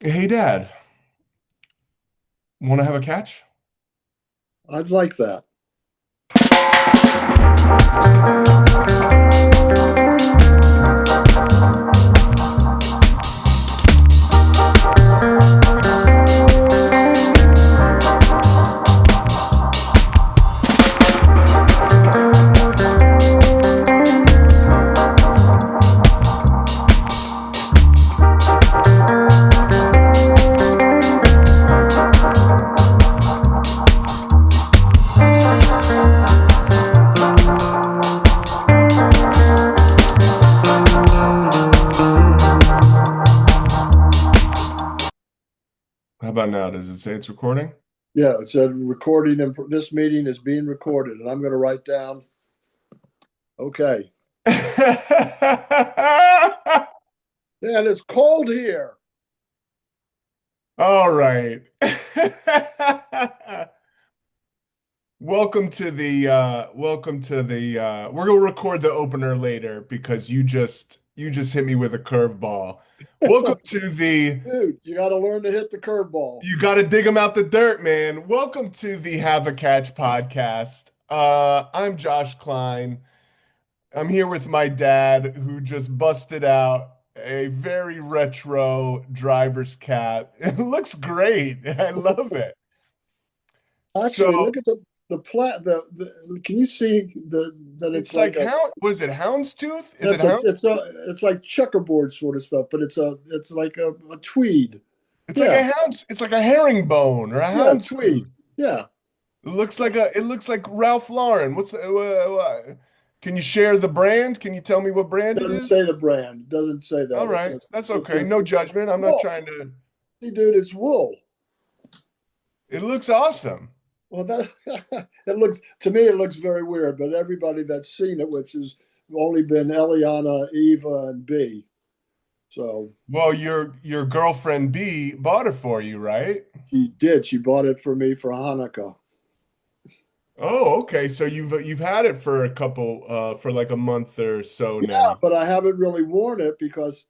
Hey Dad, want to have a catch? I'd like that. How about now? Does it say it's recording? Yeah, it said recording and this meeting is being recorded, and I'm going to write down. Okay. And it's cold here. All right. We're gonna record the opener later because you just hit me with a curveball. Welcome to the Dude, you got to learn to hit the curveball. You got to dig them out the dirt, man. Welcome to the Have a Catch podcast. I'm Josh Klein. I'm here with my dad, who just busted out a very retro driver's cap. It looks great. I love it. So Actually, look at the plat. Can you see the that it's it's like like a was it houndstooth? Is it that's a hound? it's like checkerboard sort of stuff, but it's like a tweed. Yeah, It's like a herringbone or a yeah, tweed. houndstooth. Yeah, It looks like Ralph Lauren. Can you share the brand? Can you tell me what brand it doesn't is? say the brand. Doesn't say All that. right, that's It okay. just No judgment. I'm not wool. trying to. See, dude, it's wool. It looks awesome. Well, that it looks to me it looks very weird, but everybody that's seen it, which has only been Eliana, Eva, and B. So Well, your girlfriend B bought it for you, right? she did. She bought it for me for Hanukkah. Oh, okay. So you've had it for for like a month or so Yeah, now. but I haven't really worn it because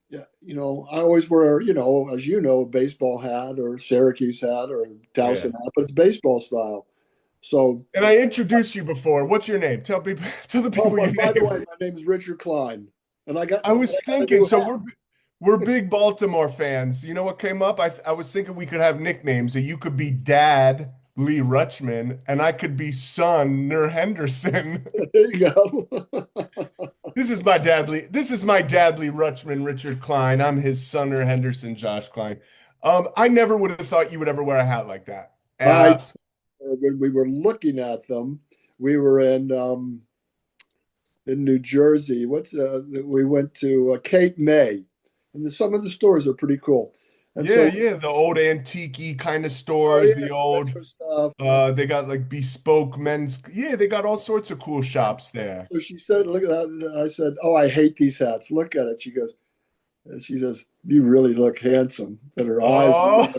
yeah, I always wear, as you know, a baseball hat or Syracuse hat or Yeah. Towson hat, but it's baseball style. So, And I introduced you before. What's your name? Tell people tell the oh, people your by the way, name. my name is Richard Klein, and I got I and was I got a thinking, new so hat. we're big Baltimore fans. You know what came up? I was thinking we could have nicknames that you could be Dad Lee Rutschman and I could be Son Nur Henderson. There you go. This is my dad Lee Rutschman, Richard Klein. I'm his son Nur Henderson, Josh Klein. I never would have thought you would ever wear a hat like that. I when we were looking at them, we were in New Jersey. We went to Cape May, and some of the stores are pretty cool. And Yeah, so, yeah, the old antique kind of oh stores, yeah, the old retro stuff. they got like bespoke men's, yeah, they got all sorts of cool shops there. So she said, "Look at that." And I said, "Oh, I hate these hats. Look at it." She goes, and she says, "You really look handsome." And her eyes. Oh,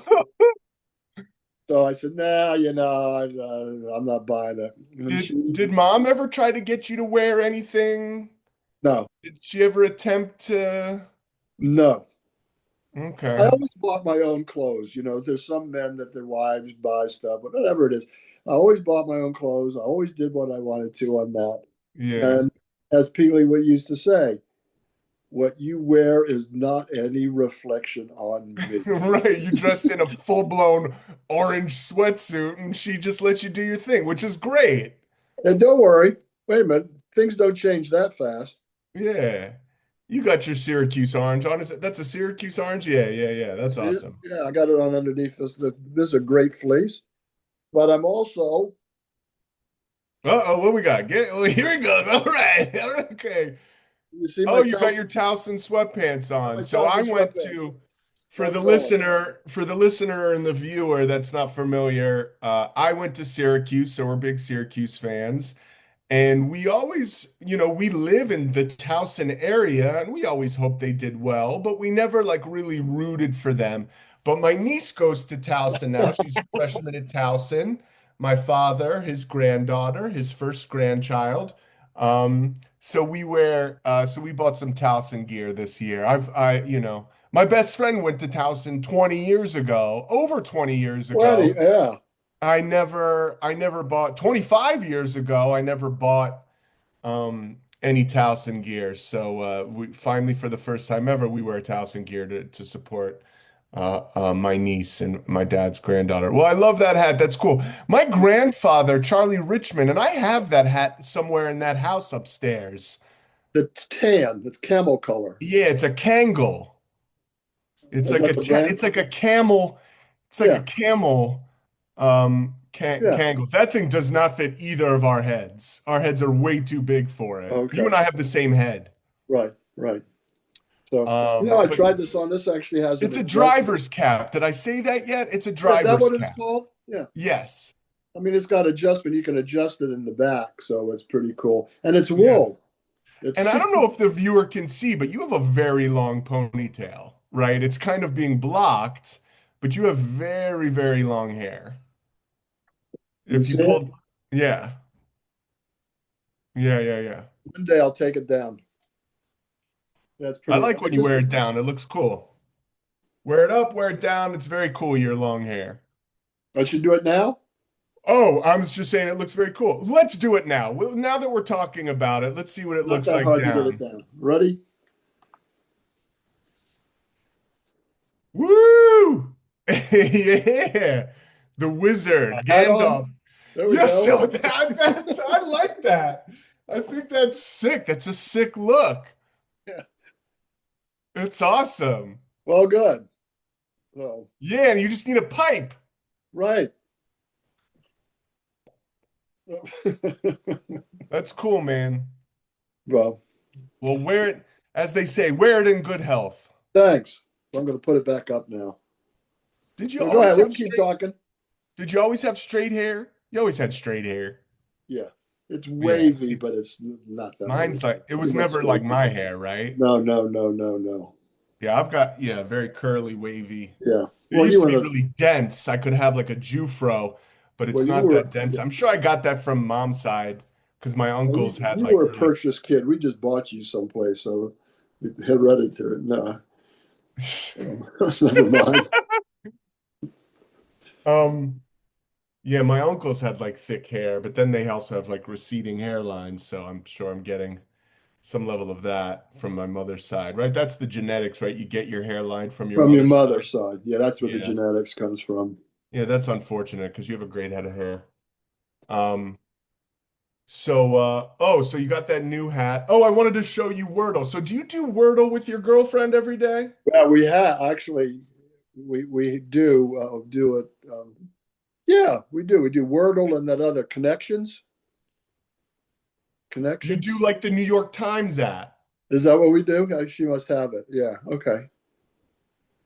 So I said, "Nah, I'm not buying it." And did mom ever try to get you to wear anything? no, Did she ever attempt to? no. I Okay. always bought my own clothes. There's some men that their wives buy stuff, but whatever it is. I always bought my own clothes. I always did what I wanted to on that. Yeah. And as Peely would used to say, what you wear is not any reflection on me. Right. You dressed in a full-blown orange sweatsuit and she just let you do your thing, which is great. And don't worry, wait a minute, things don't change that fast. Yeah. You got your Syracuse orange on. That's a Syracuse orange? Yeah, yeah, yeah. That's See it? awesome. Yeah, I got it on underneath this. This is a great fleece, but I'm also, Uh-oh, what we got? Here it goes. All right. All right. Okay. you see Oh, you got your Towson sweatpants on. My So I Towson went sweatpants. to Don't tell them. for the listener and the viewer that's not familiar, I went to Syracuse, so we're big Syracuse fans. And we always, we live in the Towson area and we always hope they did well, but we never like really rooted for them. But my niece goes to Towson now. She's a freshman at Towson. My father, his granddaughter, his first grandchild. So we bought some Towson gear this year. My best friend went to Towson 20 years ago, over 20 years 20, ago. yeah. I never bought 25 years ago. I never bought any Towson gear. So we finally, for the first time ever, we wear Towson gear to support my niece and my dad's granddaughter. Well, I love that hat. That's cool. My grandfather, Charlie Richmond, and I have that hat somewhere in that house upstairs. The tan, it's camel color. Yeah, it's a Kangol. It's Is like that the brand? it's like a camel. It's like a Yeah, camel yeah. Kangol. That thing does not fit either of our heads. Our heads are way too big for it. You Okay, and I have the same head. right, right. So, I But tried this on. This actually has an it's a adjustment. driver's cap. Did I say that yet? It's a Yeah, is that driver's what it's cap. called? Yeah. Yes. I mean, it's got adjustment. You can adjust it in the back, so it's pretty cool. And it's Yeah. wool. It's And I don't know 60. if the viewer can see, but you have a very long ponytail, right? It's kind of being blocked, but you have very, very long hair. You If you see it? pulled, yeah, yeah. One day I'll take it down. That's I pretty. like I when you just wear it down. It looks cool. Wear it up, wear it down. It's very cool, your long hair. I should do it now. Oh, I was just saying it looks very cool. Let's do it now. Well, now that we're talking about it, let's see what it Not looks that like hard to get it down. down. Ready? Woo! Yeah. The wizard, Hat on. Gandalf. There we Yeah, go. so that's I like that. I think that's sick. That's a sick look. Yeah. It's awesome. Well, good. So, Yeah, and you just need a pipe. right. That's cool, man. Well, Well, wear it, as they say, wear it in good health. thanks. I'm going to put it back up now. Did you So go always ahead. We have can keep straight, talking. did you always have straight hair? You always had straight hair. Yeah. It's Yeah. wavy, See, but it's not that wavy. mine's like, it Pretty was much never like straight. my hair, right? No, no, no, no, no. Yeah, I've got, yeah, very curly, wavy. Yeah. It Well, you used to were be the really dense. I could have like a Jufro, but well, it's you not were that dense. I'm sure I got that from mom's side because my well, uncles had you like were a really. purchase kid. We just bought you someplace, so hereditary. No, never mind. Um, yeah, my uncles had like thick hair, but then they also have like receding hairlines, so I'm sure I'm getting some level of that from my mother's side, right? That's the genetics, right? You get your hairline from your From your mother's mother's side. side. Yeah, that's where the Yeah. genetics comes from. Yeah, that's unfortunate because you have a great head of hair. Um, so you got that new hat. Oh, I wanted to show you Wordle. So do you do Wordle with your girlfriend every day? Yeah, we have actually. We do it. Yeah, we do. We do Wordle and that other You do connections. like the New York Times app. Is that what we do? She must have it. Yeah. Okay.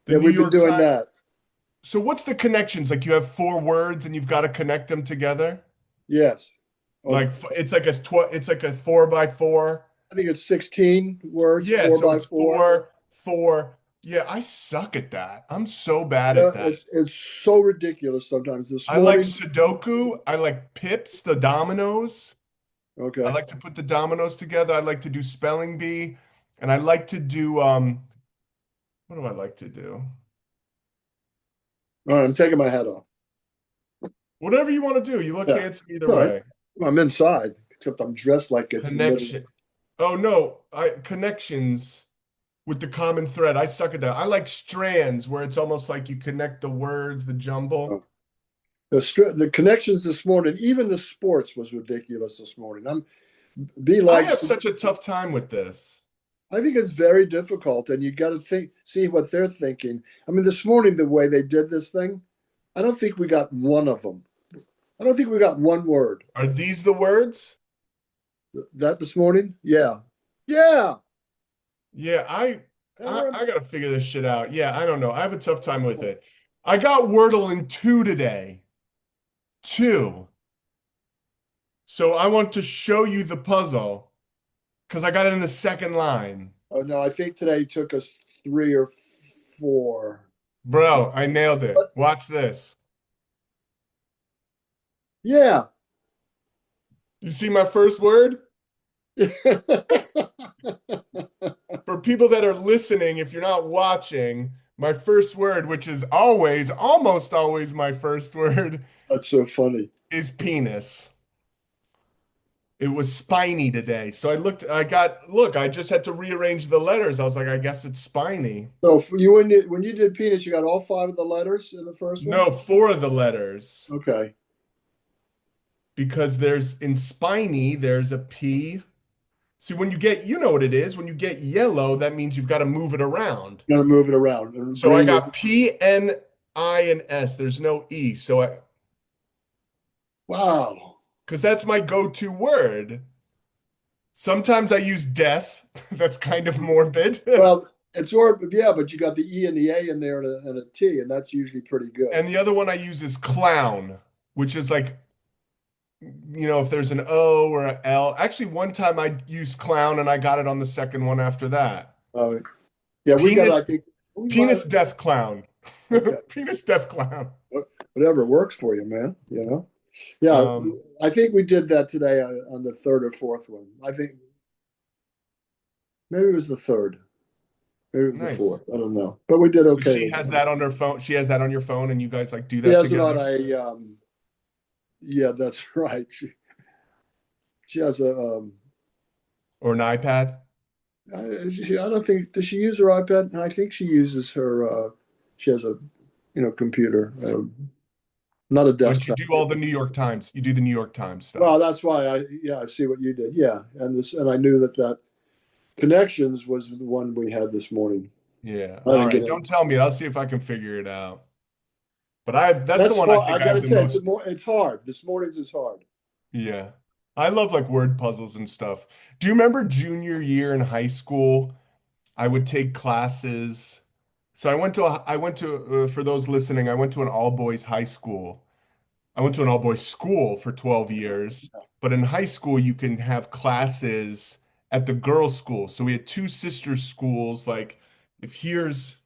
The Yeah, New we've been York doing Times. that. So what's the connections? Like you have four words and you've got to connect them together? Yes. Oh, Like it's like a 4 by 4. I think it's 16 words, Yeah, four so by it's four. four, four. Yeah, I suck at that. I'm so bad Yeah, at that. it's so ridiculous sometimes. This I like morning, Sudoku. I like Pips, the dominoes. I okay. like to put the dominoes together. I like to do spelling bee, and I like to do what do I like to do? All right, I'm taking my hat off. Whatever you want to do. You look Yeah. handsome either All right. way. I'm inside, except I'm dressed like it's the middle. Connection. Oh no, I connections with the common thread. I suck at that. I like strands where it's almost like you connect the words, the jumble. Oh. The connections this morning, even the sports was ridiculous this morning. B I likes have such a tough time with this. I think it's very difficult, and you got to see what they're thinking. I mean, this morning, the way they did this thing, I don't think we got one of them. I don't think we got one word. Are these the words? That this morning, yeah, yeah. Yeah, I And I, I gotta figure this shit out. Yeah, I don't know. I have a tough time with it. I got Wordle in two today. Two. So I want to show you the puzzle because I got it in the second line. oh no, I think today took us three or four. Bro, I nailed it. But Watch this. yeah, You see my first word? For people that are listening, if you're not watching, my first word, which is always, almost always my first word, That's so funny. is penis. It was spiny today. So look, I just had to rearrange the letters. I was like, I guess it's spiny. So when you did penis, you got all five of the letters in the first one? No, four of the letters. Okay. Because there's in spiny, there's a P. See, when you get, you know what it is. When you get yellow, that means you've got to move it around. Got to move it around. And So I green is got P, N, I, and S. There's no E. wow. Because that's my go-to word. Sometimes I use death. That's kind of morbid. Well, it's or yeah, but you got the E and the A in there and a T, and that's usually pretty good. And the other one I use is clown, which is like, if there's an O or a L. Actually, one time I used clown and I got it on the second one after that. Uh, yeah, we got, I Penis, think, we might, penis death clown. okay, Penis death clown. whatever works for you, man. You know? Yeah, Um, I think we did that today on the third or fourth one. I think maybe it was the third. Maybe it was the nice. fourth. I don't know. But we did So okay she with has that. that on her phone. She has that on your phone, and you guys like do He that has it on together. yeah, that's right. She has a, Or an iPad. I don't think, does she use her iPad? I think she uses she has a, computer, not a But you desktop. do all the New York Times. You do the New York Times Well, stuff. that's why yeah, I see what you did. Yeah. And I knew that connections was the one we had this morning. Yeah. I All didn't right. get it. Don't tell me. I'll see if I can figure it out. But that's the That's one I hard. I think I got have to the tell you, most. it's hard. This morning's is hard. Yeah. I love like word puzzles and stuff. Do you remember junior year in high school? I would take classes. So for those listening, I went to an all boys high school. I went to an all boys school for 12 years, but in high school, you can have classes at the girls' school. So we had two sister schools. If here's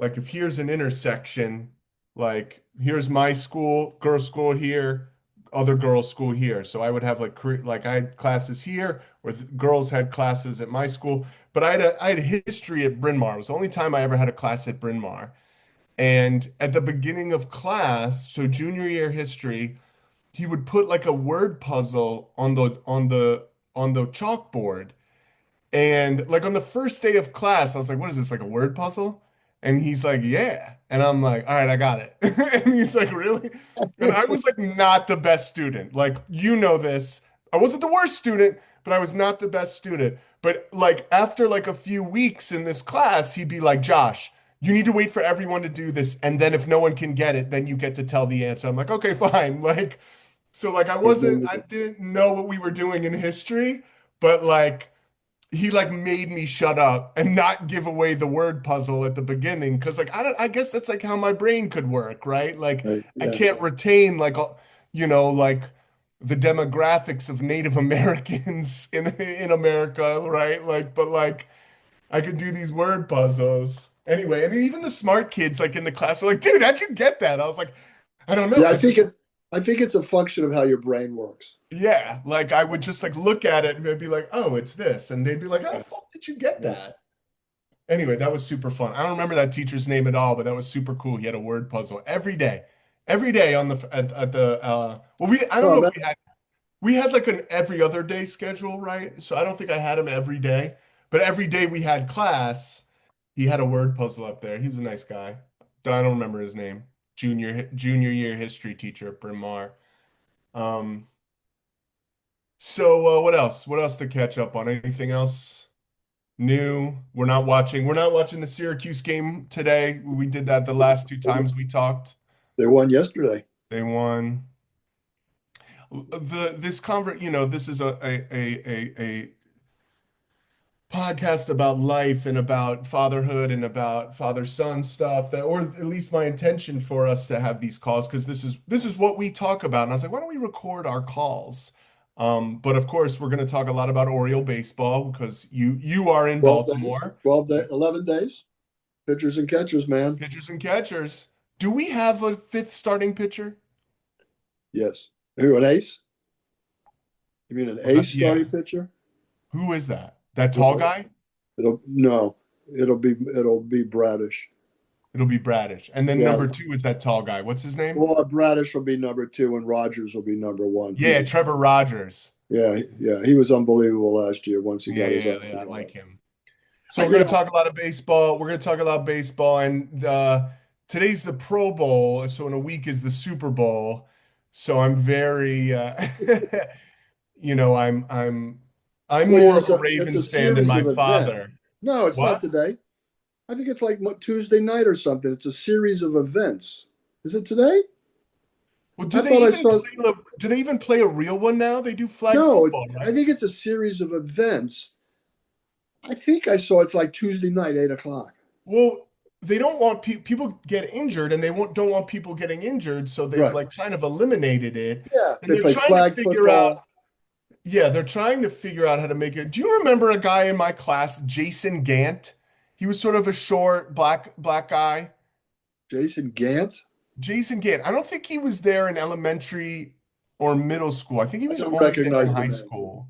if here's an intersection, like here's my school, girls' school here, other girls' school here. So I would have I had classes here, or girls had classes at my school. But I had history at Bryn Mawr. It was the only time I ever had a class at Bryn Mawr. And at the beginning of class, so junior year history, he would put like a word puzzle on the chalkboard. And like on the first day of class, I was like, what is this, like a word puzzle? And he's like, yeah. And I'm like, all right, I got it. And he's like, really? And I was like not the best student. Like, you know this. I wasn't the worst student, but I was not the best student. But like after like a few weeks in this class, he'd be like, Josh, you need to wait for everyone to do this. And then if no one can get it, then you get to tell the answer. I'm like, okay, fine. Like I didn't know what we were doing in history, but like he like made me shut up and not give away the word puzzle at the beginning because like I guess that's like how my brain could work, right? Like Right. I Yeah. can't retain like the demographics of Native Americans in America, right? But like I could do these word puzzles. Anyway, and even the smart kids like in the class were like, dude, how'd you get that? I was like, I don't know. Yeah, I think it's a function of how your brain works. Yeah, like I would just like look at it and they'd be like, oh, it's this. And they'd be like, how the Yeah. fuck did you get Yeah. that? Anyway, that was super fun. I don't remember that teacher's name at all, but that was super cool. He had a word puzzle every day. Every day on the at the well we I don't Oh, know if man. we had like an every other day schedule, right? So I don't think I had him every day, but every day we had class, he had a word puzzle up there. He was a nice guy. I don't remember his name. Junior year history teacher at Bryn Mawr. Um so what else? What else to catch up on? Anything else new? We're not watching the Syracuse game today. We did that the last two times we talked. They won yesterday. They won. This is a podcast about life and about fatherhood and about father-son stuff that, or at least my intention for us to have these calls, because this is what we talk about. And I was like, why don't we record our calls? But of course, we're going to talk a lot about Oriole baseball because you are in 12 days, Baltimore. 11 days. Pitchers and catchers, man. Pitchers and catchers. Do we have a fifth starting pitcher? Yes. Who, an ace? You mean an Well, ace yeah. starting pitcher? Who is that? That tall Well, guy? it'll no, it'll be Bradish. It'll be Bradish. And then Yeah. number two is that tall guy. What's his name? Well, Bradish will be number two, and Rogers will be number one. Yeah, Trevor Rogers. Yeah, he was unbelievable last year once he Yeah, got his yeah, arm yeah. I like together. him. So we're You going to know, talk a lot of baseball. We're going to talk about baseball, and today's the Pro Bowl. So in a week is the Super Bowl. So I'm very, I'm well, more of it's a a Ravens fan than series my of events. father. No, it's not What? today. I think it's like Tuesday night or something. It's a series of events. Is it today? Well, I thought I saw. do they even play a real one now? They do flag No, football, I right? think it's a series of events. I think I saw it's like Tuesday night, 8 o'clock. Well, they don't want people get injured, and they don't want people getting injured, so they've Right. like kind of eliminated it. Yeah, And they they're play trying to flag figure out, football. yeah, they're trying to figure out how to make it. Do you remember a guy in my class, Jason Gant? He was sort of a short black guy. Jason Gant. Jason Gant. I don't think he was there in elementary or middle school. I think he I was don't only there in recognize the high name. school.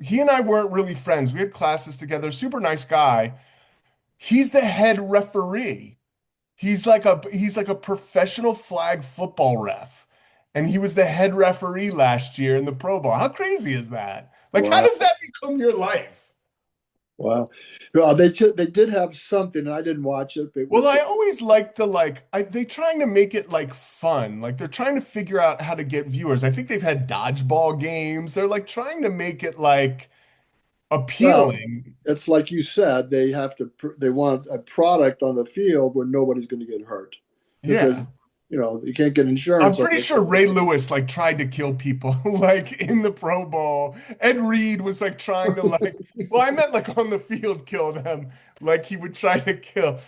He and I weren't really friends. We had classes together. Super nice guy. He's the head referee. He's like a professional flag football ref. And he was the head referee last year in the Pro Bowl. How crazy is that? Like, how Wow. does that become your life? Wow. Well, they did have something. I didn't watch it. It Well, was I always like they trying to make it like fun. Like they're trying to figure out how to get viewers. I think they've had dodgeball games. They're like trying to make it like well, appealing. it's like you said. They want a product on the field where nobody's going to get hurt because Yeah. you can't get I'm insurance on pretty it. sure Ray Lewis like tried to kill people like in the Pro Bowl. Ed Reed was like trying to well, I meant like on the field kill them. Like he would try to kill.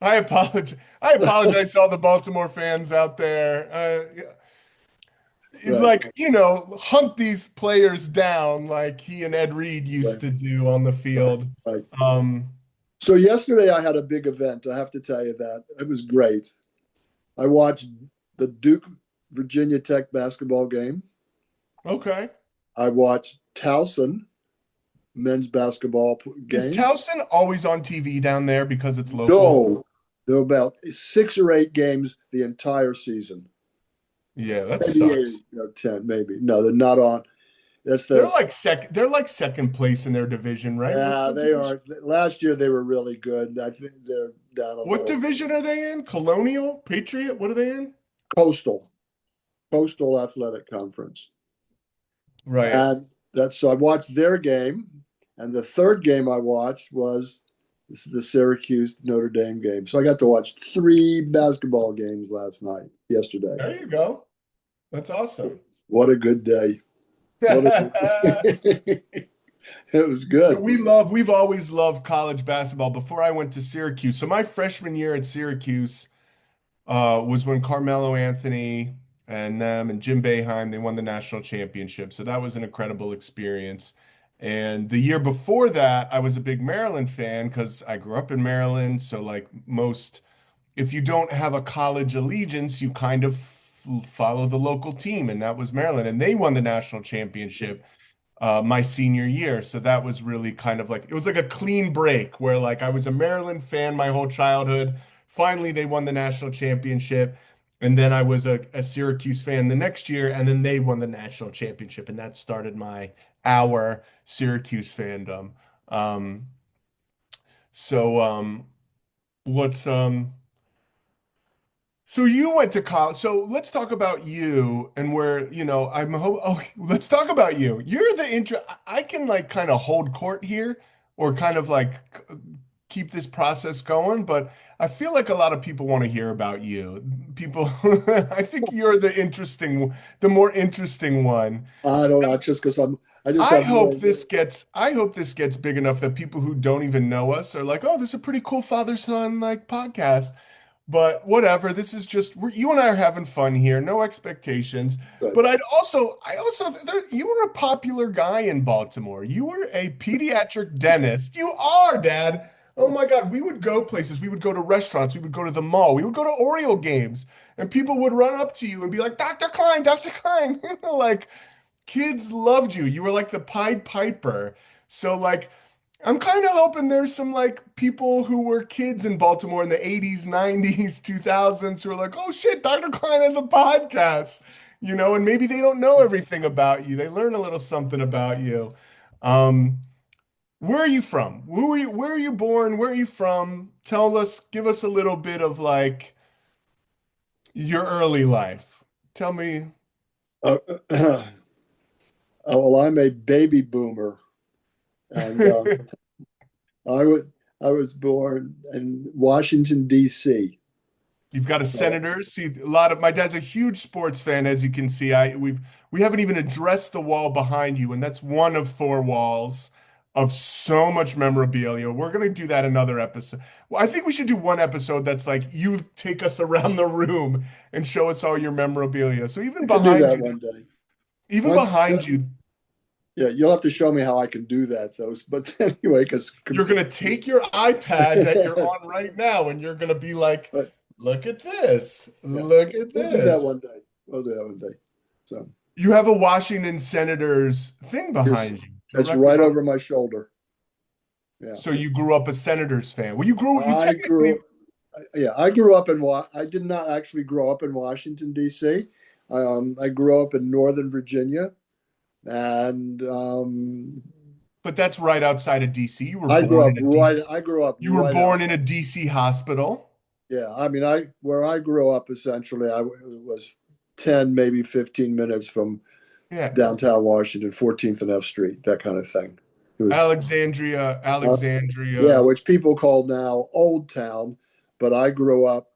I apologize. I apologize to all the Baltimore fans out there. Right, Like, hunt these players down like he and Ed Reed used right, to do on the right, field. right. Um, So yesterday I had a big event. I have to tell you that it was great. I watched the Duke Virginia Tech basketball game. okay. I watched Towson men's basketball Is game. Towson always on TV down there because it's local? No, there were about 6 or 8 games the entire season. Yeah, that Maybe eight, sucks. 10, maybe. No, they're not on. That's They're this. like second place in their division, right? What's Yeah, the they division? are. Last year they were really good. I think they're down a What little. division are they in? Colonial? Patriot? What are they in? Coastal, Coastal Athletic Conference, Right. and that's so I watched their game, and the third game I watched was the Syracuse Notre Dame game. So I got to watch 3 basketball games yesterday. There you go. That's awesome. What a good day! What a it was So good. we've always loved college basketball before I went to Syracuse. So my freshman year at Syracuse was when Carmelo Anthony and them and Jim Boeheim, they won the national championship. So that was an incredible experience. And the year before that, I was a big Maryland fan because I grew up in Maryland. So like most, if you don't have a college allegiance, you kind of follow the local team, and that was Maryland. And they won the national championship my senior year. So that was really kind of like it was like a clean break where like I was a Maryland fan my whole childhood. Finally, they won the national championship. And then I was a Syracuse fan the next year, and then they won the national championship, and that started our Syracuse fandom. Um, so what's so you went to college. So let's talk about you and where, let's talk about you. You're the intro. I can like kind of hold court here or kind of like keep this process going, but I feel like a lot of people want to hear about you. People, I think you're the more interesting one. I don't know. Just because I just I have hope more. this gets big enough that people who don't even know us are like, oh, this is a pretty cool father-son like podcast. But whatever, this is just you and I are having fun here, no expectations. Good. But you were a popular guy in Baltimore. You were a pediatric dentist. You are, Dad. Oh my God, we would go places. We would go to restaurants. We would go to the mall. We would go to Oriole games, and people would run up to you and be like, "Dr. Klein, Dr. Klein." Like Kids loved you. You were like the Pied Piper. So like I'm kind of hoping there's some like people who were kids in Baltimore in the 80s, 90s, 2000s who are like, "Oh shit, Dr. Klein has a podcast." And maybe they don't know everything about you. They learn a little something about you. Um, where are you from? Where are you born? Where are you from? Tell us, give us a little bit of like your early life. Tell me. Uh, well, I'm a baby boomer, and I was I was born in Washington D.C. You've got a So senator. See, a lot of my dad's a huge sports fan, as you can see. We haven't even addressed the wall behind you, and that's one of four walls of so much memorabilia. We're gonna do that another episode. Well, I think we should do one episode that's like you take us around the room and show us all your memorabilia. So I can do that one day. even One, behind you, yeah, you'll have to show me how I can do that, though. But anyway, because you're gonna take your iPad that you're on right now, and you're gonna be like, but "Look at this! yeah, Look at we'll do that this!" one day. We'll do that one day. So You have a Washington Senators thing it's behind you, it's directly right behind. over my shoulder. Yeah, So you grew up a Senators fan. Well, you I technically, grew. Yeah, I grew up in. I did not actually grow up in Washington D.C. I grew up in Northern Virginia, and but that's right outside of DC. I grew up right. I grew up You were right born in outside. a DC hospital. Yeah, I mean, I where I grew up essentially, I was 10, maybe 15 minutes from Yeah. downtown Washington, 14th and F Street, that kind of thing. It was, Alexandria, uh, yeah, Alexandria. which people call now Old Town, but I grew up.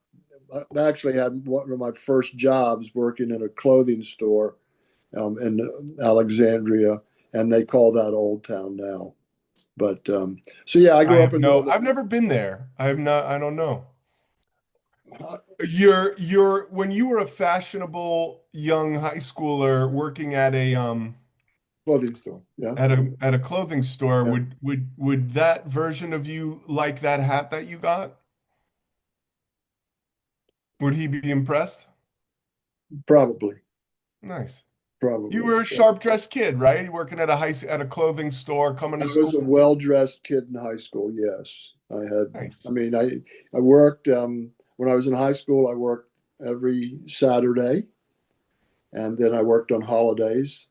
I actually had one of my first jobs working in a clothing store in Alexandria, and they call that Old Town now. But so yeah, I grew up in I've Northern. never been there. I don't know. uh, When you were a fashionable young high schooler working Clothing store. Yeah, at a clothing store, yeah, would that version of you like that hat that you got? Would he be impressed? probably, Nice. You probably. were a Yeah. sharp dressed kid, right? You working at a clothing store, coming I to was a school. well-dressed kid in high school. Yes, I had. I Nice. mean, I worked when I was in high school. I worked every Saturday, and then I worked on holidays.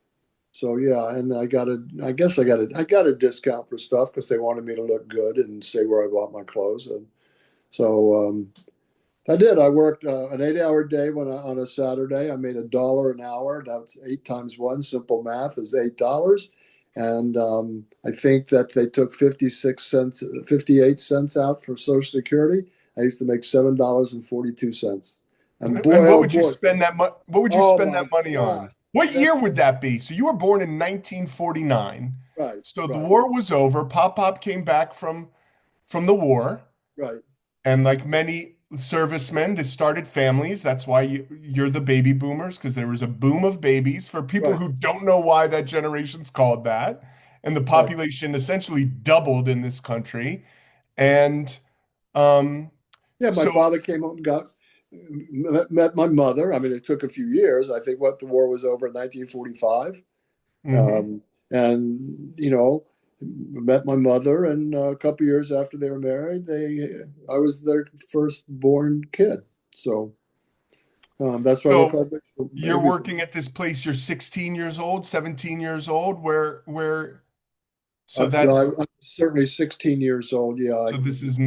So yeah, and I guess I got a discount for stuff because they wanted me to look good and say where I bought my clothes. And so I did. I worked an 8-hour day on a Saturday. I made $1 an hour. That's 8 times 1. Simple math is $8. And I think that they took 56 cents, 58 cents out for Social Security. I used to make $7.42. And And boy, what oh would you boy, spend what would you oh spend that my money God, on? What that year would that be? So you were born in 1949. right, So the right, war was over. Pop came back from the war. right, And like many servicemen, they started families. That's why you're the baby boomers, because there was a boom of babies. For people right, who don't know why that generation's called that, and the right. population essentially doubled in this country. And um, Yeah, my so father came home, met my mother. I mean, it took a few years. I think what the war was over in 1945, mhm. um, and met my mother. And a couple years after they were married, I was their firstborn kid. So that's why we're So called you're baby. working at this place, you're 16 years old, 17 years old, so that's I'm certainly 16 years old. Yeah, so this is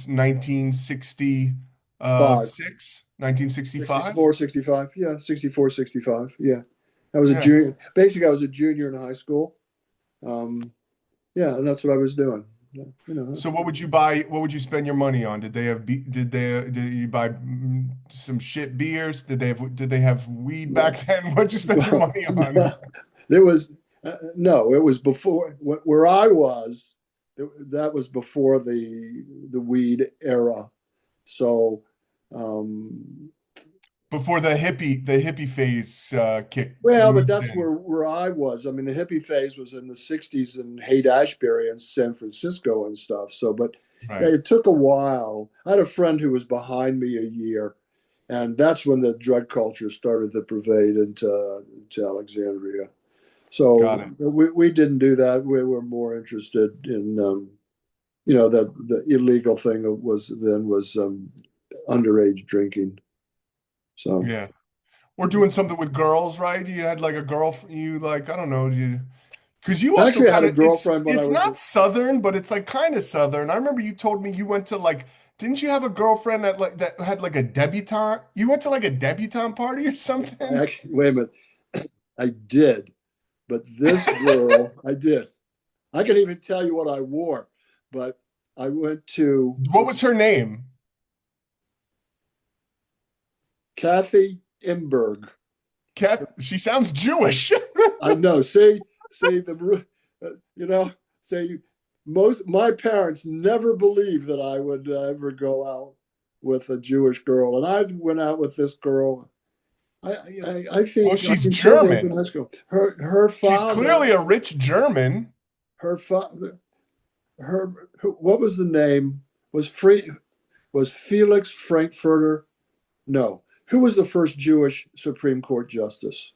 1960 five. 1965. 64, 65. Yeah, 64, 65. Yeah. I was a Yeah. junior. Basically, I was a junior in high school. Um, yeah, and that's what I was doing. So what would you buy? What would you spend your money on? Did they have did you buy some shit beers? Did they have weed back then? What'd you spend your money on? There was no. It was before where I was. That was before the weed era. So, um, Before the hippie phase kick well, but moved that's in. where I was. I mean, the hippie phase was in the '60s in Haight Ashbury and San Francisco and stuff. So, but yeah, Right. it took a while. I had a friend who was behind me a year, and that's when the drug culture started to pervade into Alexandria. So Got it. we didn't do that. We were more interested in, the illegal thing was underage drinking. So Yeah. Or doing something with girls, right? You had like a girl, you like, I don't know, you because you also actually, I had kind a of girlfriend when I it's was not Southern, but it's like kind of Southern. I remember you told me you went to like, didn't you have a girlfriend that like that had like a debutante? You went to like a debutante party or I something? actually wait a minute. I did, but this girl, I did. I can even tell you what I wore, but I went to What was her name? Kathy Imberg. Kath, she sounds Jewish. I know. See you know, say most my parents never believed that I would ever go out with a Jewish girl, and I went out with this girl. I Well, think I she's can tell you in German. high school. Her She's father, clearly a rich German. her father, her what was the name? Was Felix Frankfurter? No. Who was the first Jewish Supreme Court justice?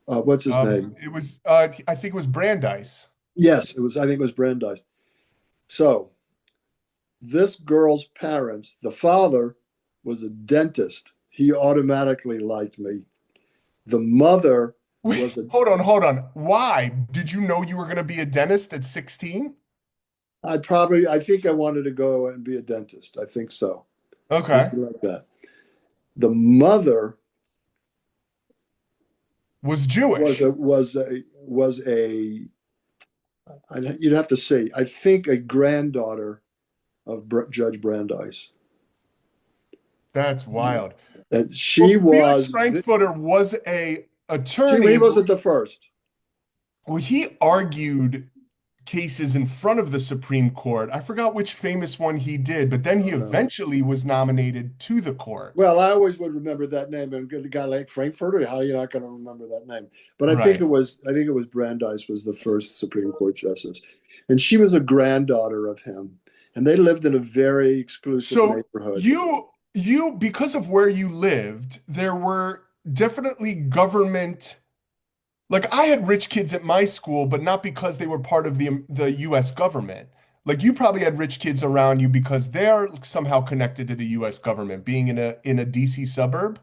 What's his name? It was I think it was Brandeis. Yes, it was. I think it was Brandeis. So this girl's parents, the father was a dentist. He automatically liked me. The mother Wait, was a. hold on, hold on. Why? Did you know you were going to be a dentist at 16? I think I wanted to go and be a dentist. I think so. Okay. Something like that. The mother Was was Jewish. a you'd have to say, I think a granddaughter of Judge Brandeis. That's wild. And Well, she Felix was, Frankfurter was a he attorney, but wasn't the first. well, he argued cases in front of the Supreme Court. I forgot which famous one he did, but then he Oh, no. eventually was nominated to the court. Well, I always would remember that name. And a guy like Frankfurter, how are you not going to remember that name? But Right. I think it was Brandeis was the first Supreme Court justice, and she was a granddaughter of him, and they lived in a very exclusive So neighborhood. you because of where you lived, there were definitely government. Like I had rich kids at my school, but not because they were part of the US government. Like you probably had rich kids around you because they're somehow connected to the US government, being in a DC suburb.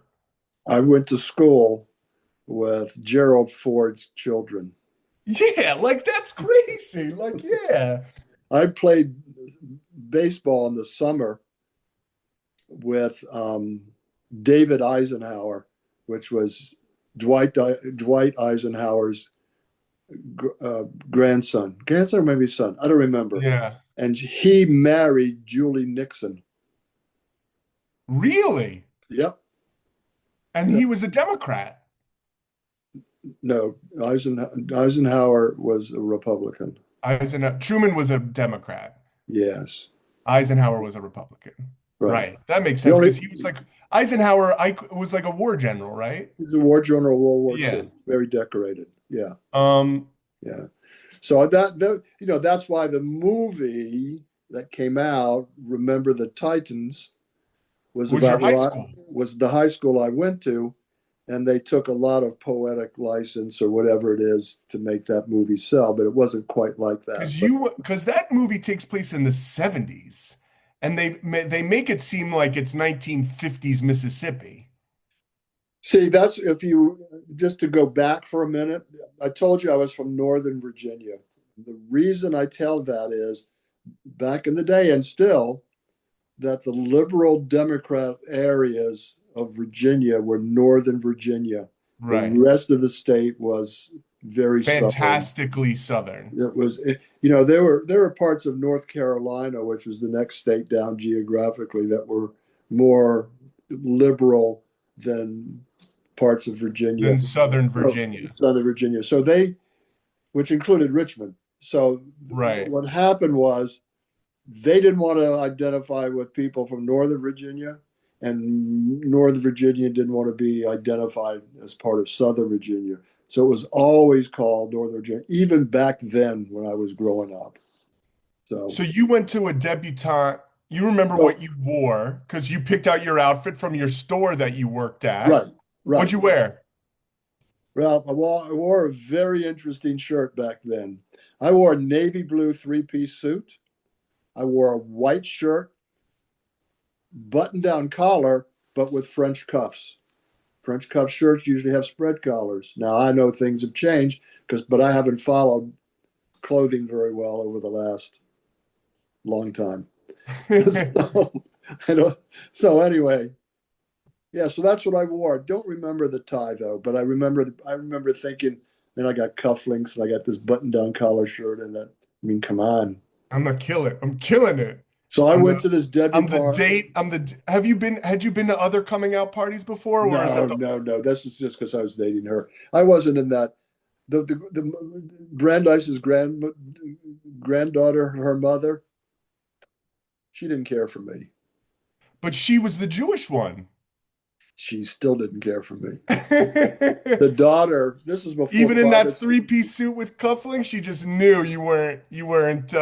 I went to school with Gerald Ford's children. Yeah, like that's crazy. Like, yeah. I played baseball in the summer with David Eisenhower, which was Dwight Eisenhower's grandson or maybe son. I don't remember. Yeah. And he married Julie Nixon. Really? Yep. And he was a Democrat. No, Eisenhower was a Republican. Truman was a Democrat. Yes. Eisenhower was a Republican. Right. Right. That makes The sense only because he was like Eisenhower, I was like a war general, right? He's a war general of World War Yeah. II. Very decorated. Yeah. Um, Yeah. So that's why the movie that came out, Remember the Titans, was was your about high where school? was the high school I went to, and they took a lot of poetic license or whatever it is to make that movie sell, but it wasn't quite like that. But Because that movie takes place in the 70s and they make it seem like it's 1950s Mississippi. see, that's if you just to go back for a minute, I told you I was from Northern Virginia. The reason I tell that is back in the day and still that the liberal Democrat areas of Virginia were Northern Virginia. The Right. rest of the state was very southern. Fantastically Southern. It was, there were parts of North Carolina, which was the next state down geographically, that were more liberal than parts of Virginia, Than Southern oh, Virginia. Southern Virginia. So which included Richmond. So Right. what happened was they didn't want to identify with people from Northern Virginia, and Northern Virginia didn't want to be identified as part of Southern Virginia. So it was always called Northern Virginia, even back then when I was growing up. So, So you went to a debutante. You remember so what you wore because you picked out your outfit from your store that you worked at. right, What'd right. you wear? Well, I wore a very interesting shirt back then. I wore a navy blue three-piece suit. I wore a white shirt, button-down collar, but with French cuffs. French cuff shirts usually have spread collars. Now I know things have changed but I haven't followed clothing very well over the last long time. So, I don't, so anyway, yeah. So that's what I wore. I don't remember the tie though, but I remember thinking, then I got cufflinks and I got this button-down collar shirt, and that. I mean, come on. I'm gonna kill it. I'm killing it. So I I'm went the to this Debbie I'm the part. date. Had you been to other coming out parties before, or is No, that the no, no. This is just because I was dating her. I wasn't in that. The Brandeis's granddaughter, her mother, she didn't care for me. but she was the Jewish one. She still didn't care for me. The daughter, this was before Even in that private. three-piece suit with cufflinks, she just knew you weren't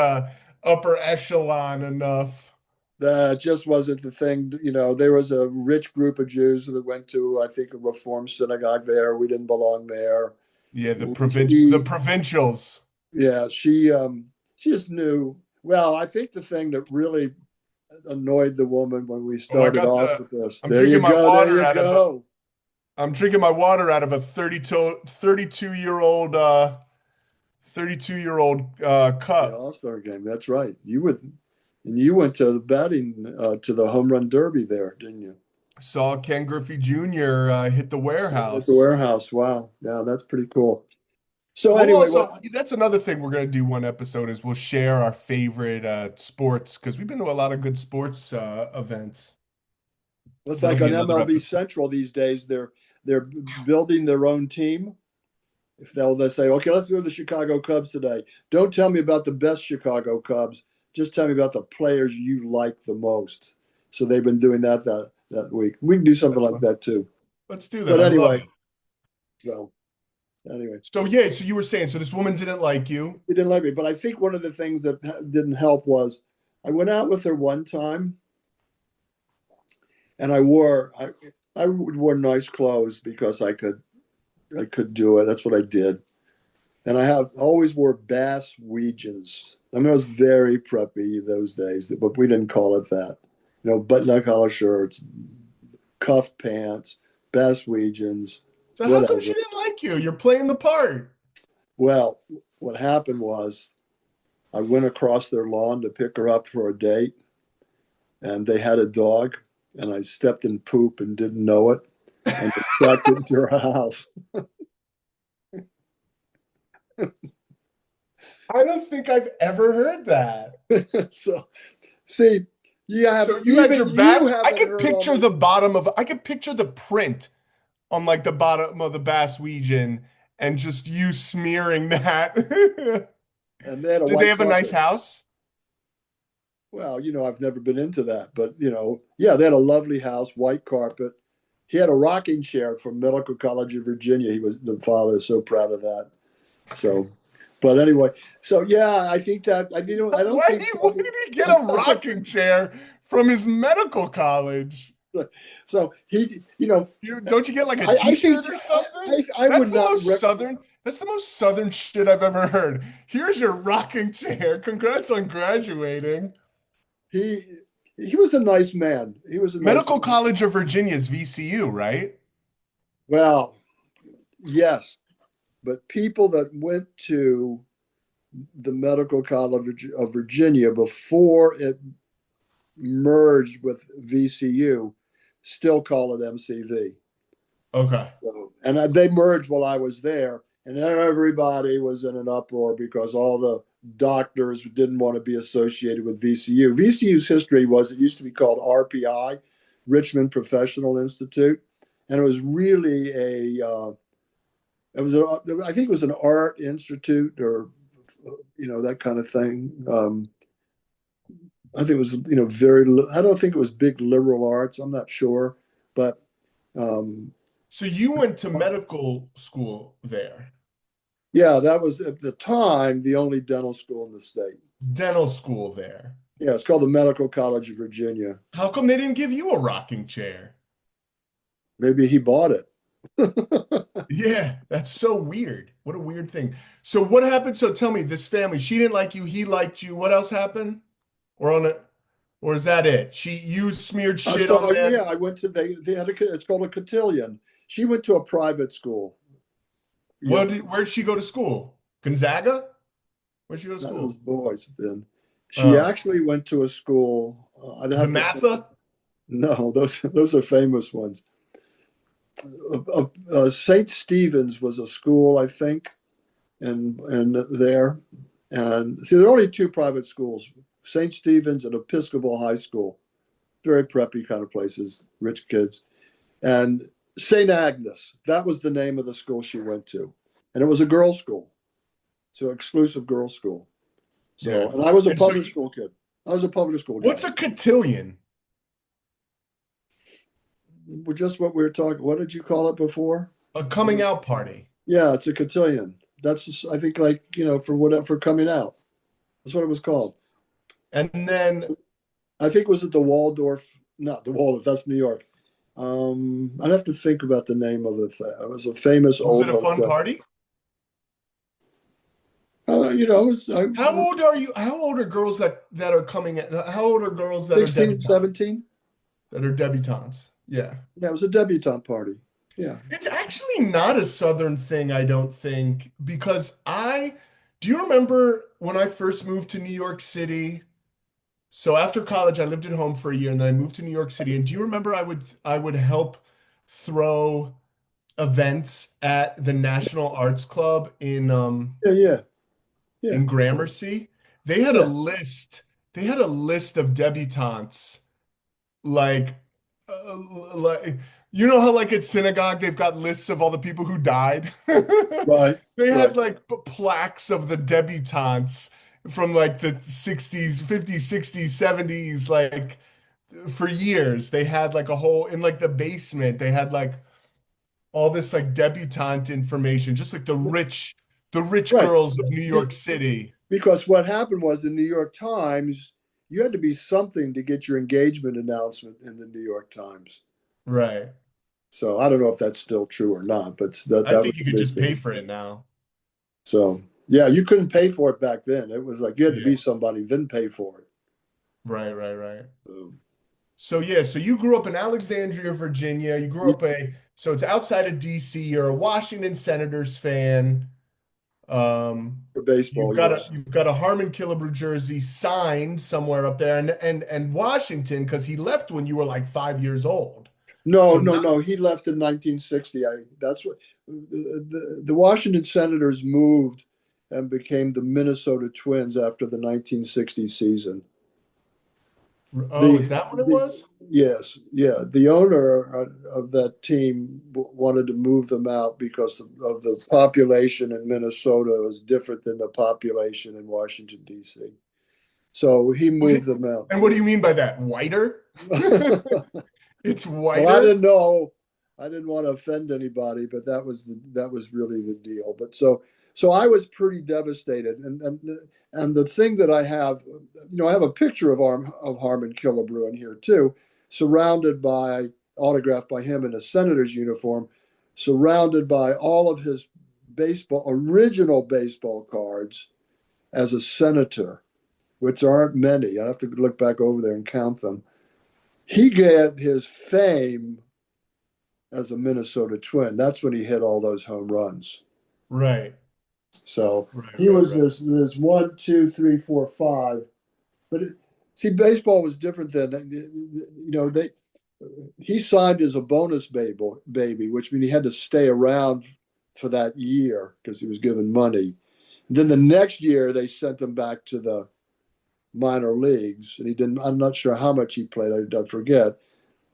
upper echelon enough. That just wasn't the thing. There was a rich group of Jews that went to, I think, a Reform synagogue there. We didn't belong there. Yeah, the She, provincials. yeah, she just knew. Well, I think the thing that really annoyed the woman when we Oh, I started got off the. with this. I'm There you drinking my go. There water you out of a. go. I'm drinking my water out of a 32-year-old The cup. All-Star game. That's right. You went to the to the home run derby there, didn't you? Saw Ken Griffey Jr. Hit the At the warehouse. warehouse. Wow. Yeah, that's pretty cool. So We'll anyway, also, that's another thing we're gonna do one episode is we'll share our favorite sports because we've been to a lot of good sports events. it's That'll like be on another MLB episode. Central these days, they're building their own team. If they'll say, okay, let's do the Chicago Cubs today. Don't tell me about the best Chicago Cubs. Just tell me about the players you like the most. So they've been doing that week. We can do something That's like fun. that too. Let's do that. But I love it. so anyway, So yeah, so you were saying, so this woman didn't like you. he didn't like me. But I think one of the things that didn't help was I went out with her one time, and I wore nice clothes because I could do it. That's what I did. And I have always wore Bass Weegens. I mean, I was very preppy those days, but we didn't call it that. Button-down collar shirts, cuffed pants, Bass Weegens, So how come she whatever. didn't like you? You're playing the part. Well, what happened was I went across their lawn to pick her up for a date, and they had a dog, and I stepped in poop and didn't know it, and it tracked into her house. I don't think I've ever heard that. So, see, So you had your even you bass. haven't heard all my. I could picture the print on like the bottom of the Bass Weegian and just you smearing that. And they had a Did they white have a nice carpet. house? Well, I've never been into that, but yeah, they had a lovely house, white carpet. He had a rocking chair from Medical College of Virginia. The father is so proud of that. So, but anyway, so yeah, I think that I don't Why, think why did he get a rocking chair from his medical college? so. Don't you get like a I think t-shirt or something? I would not That's the most southern shit I've ever heard. Here's your rocking chair. Congrats on graduating. he he was a nice man. He was a nice Medical man. College of Virginia is VCU, right? Well, yes, but people that went to the Medical College of Virginia before it merged with VCU still call it MCV. Okay. So, and they merged while I was there, and everybody was in an uproar because all the doctors didn't want to be associated with VCU. VCU's history was it used to be called RPI, Richmond Professional Institute, and it was really I think it was an art institute or that kind of thing. I think it was very. I don't think it was big liberal arts. I'm not sure, but um, So you went to medical school there, yeah, that was at the time the only dental school in the state. dental school there. Yeah, it's called the Medical College of Virginia. How come they didn't give you a rocking chair? Maybe he bought it. Yeah, that's so weird. What a weird thing. So what happened? So tell me, this family, she didn't like you, he liked you. What else happened? Or on it, or is that it? You smeared shit on Yeah, them. I went to they had it's called a cotillion. She went to a private school. Yeah, Where'd she go to school? Gonzaga? Where'd she go to that was school? boys then. She Oh, actually went to a school. I'd have to think. DeMatha? No, those are famous ones. St. Stephen's was a school, I think, and there. And see, there are only two private schools: St. Stephen's and Episcopal High School. Very preppy kind of places, rich kids. And St. Agnes, that was the name of the school she went to, and it was a girls' school, so exclusive girls' school. Yeah. So, and I was a And so public school kid. I was a public school guy. what's a cotillion? Just what we were talking. What did you call it before? A coming out party. Yeah, it's a cotillion. That's just, I think like for whatever for coming out. That's what it was called. And then I think it was at the Waldorf, not the Waldorf. That's New York. I'd have to think about the name of the thing. It was a famous was old it a fun hotel. party? It was How old are you? How old are girls that are coming at, how old are girls that are 16 and debutantes? 17. That are debutantes. Yeah. Yeah, it was a debutante party. Yeah. It's actually not a Southern thing, I don't think, because do you remember when I first moved to New York City? So after college, I lived at home for a year and then I moved to New York City. And do you remember I would help throw events at the National Arts Club Yeah, yeah, yeah, in Gramercy? They had a yeah. list. They had a list of debutantes like like you know how like at synagogue they've got lists of all the people who died. Right, They had right. like plaques of the debutantes from like the 60s, 50s, 60s, 70s, like for years. They had like a whole in like the basement, they had like all this like debutante information, just like the rich Right. girls of New Be- York City. Because what happened was the New York Times, you had to be something to get your engagement announcement in the New York Times. Right. So I don't know if that's still true or not, but I that was think you a could big just pay thing. for it now. So yeah, you couldn't pay for it back then. It was like you had to be Yeah. somebody, then pay for it. Right, right, right. So, So yeah, so you grew up in Alexandria, Virginia. You grew yeah, up so it's outside of DC. You're a Washington Senators fan. Um, for you've baseball, got a yes. you've got a Harmon Killebrew jersey signed somewhere up there, and Washington because he left when you were like 5 years old. No, So no, not no. He left in 1960. That's what the Washington Senators moved and became the Minnesota Twins after the 1960 season. oh, is The, that what it the was? yes, yeah. The owner of that team wanted to move them out because of the population in Minnesota was different than the population in Washington D.C. So he What moved do- them out. And what do you mean by that? Whiter? It's Well, I whiter? didn't know. I didn't want to offend anybody, but that was really the deal. But so I was pretty devastated, and the thing that I have, I have a picture of Harmon Killebrew in here too, surrounded by autographed by him in a senator's uniform, surrounded by all of his original baseball cards as a senator, which aren't many. I have to look back over there and count them. He got his fame as a Minnesota Twin. That's when he hit all those home runs. Right, So right, he right, was right. this one, two, three, four, five. But see, baseball was different then. They he signed as a bonus baby, which means he had to stay around for that year because he was given money. And then the next year they sent him back to the minor leagues, and he didn't. I'm not sure how much he played. I forget,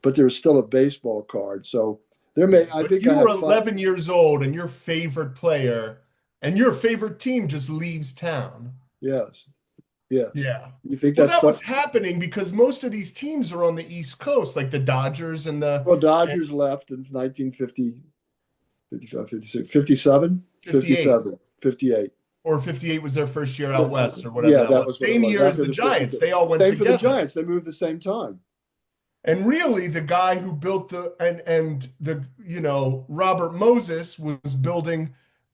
but there was still a baseball card. So there Yeah, may. I but think I you were have five. 11 years old and your favorite player and your favorite team just leaves town. Yes, yes. Yeah. You think Well, that's that stuff? was happening because most of these teams are on the East Coast, like the Dodgers Well, and Dodgers left in 1950, 55, 56, 57, 58 57, 58. or 58 was their first year out west or whatever Yeah, that that was. was what it Same was year as after the the Giants. 56. They all went Same for the together. Giants. They moved the same time. And really, the guy who built and the Robert Moses was building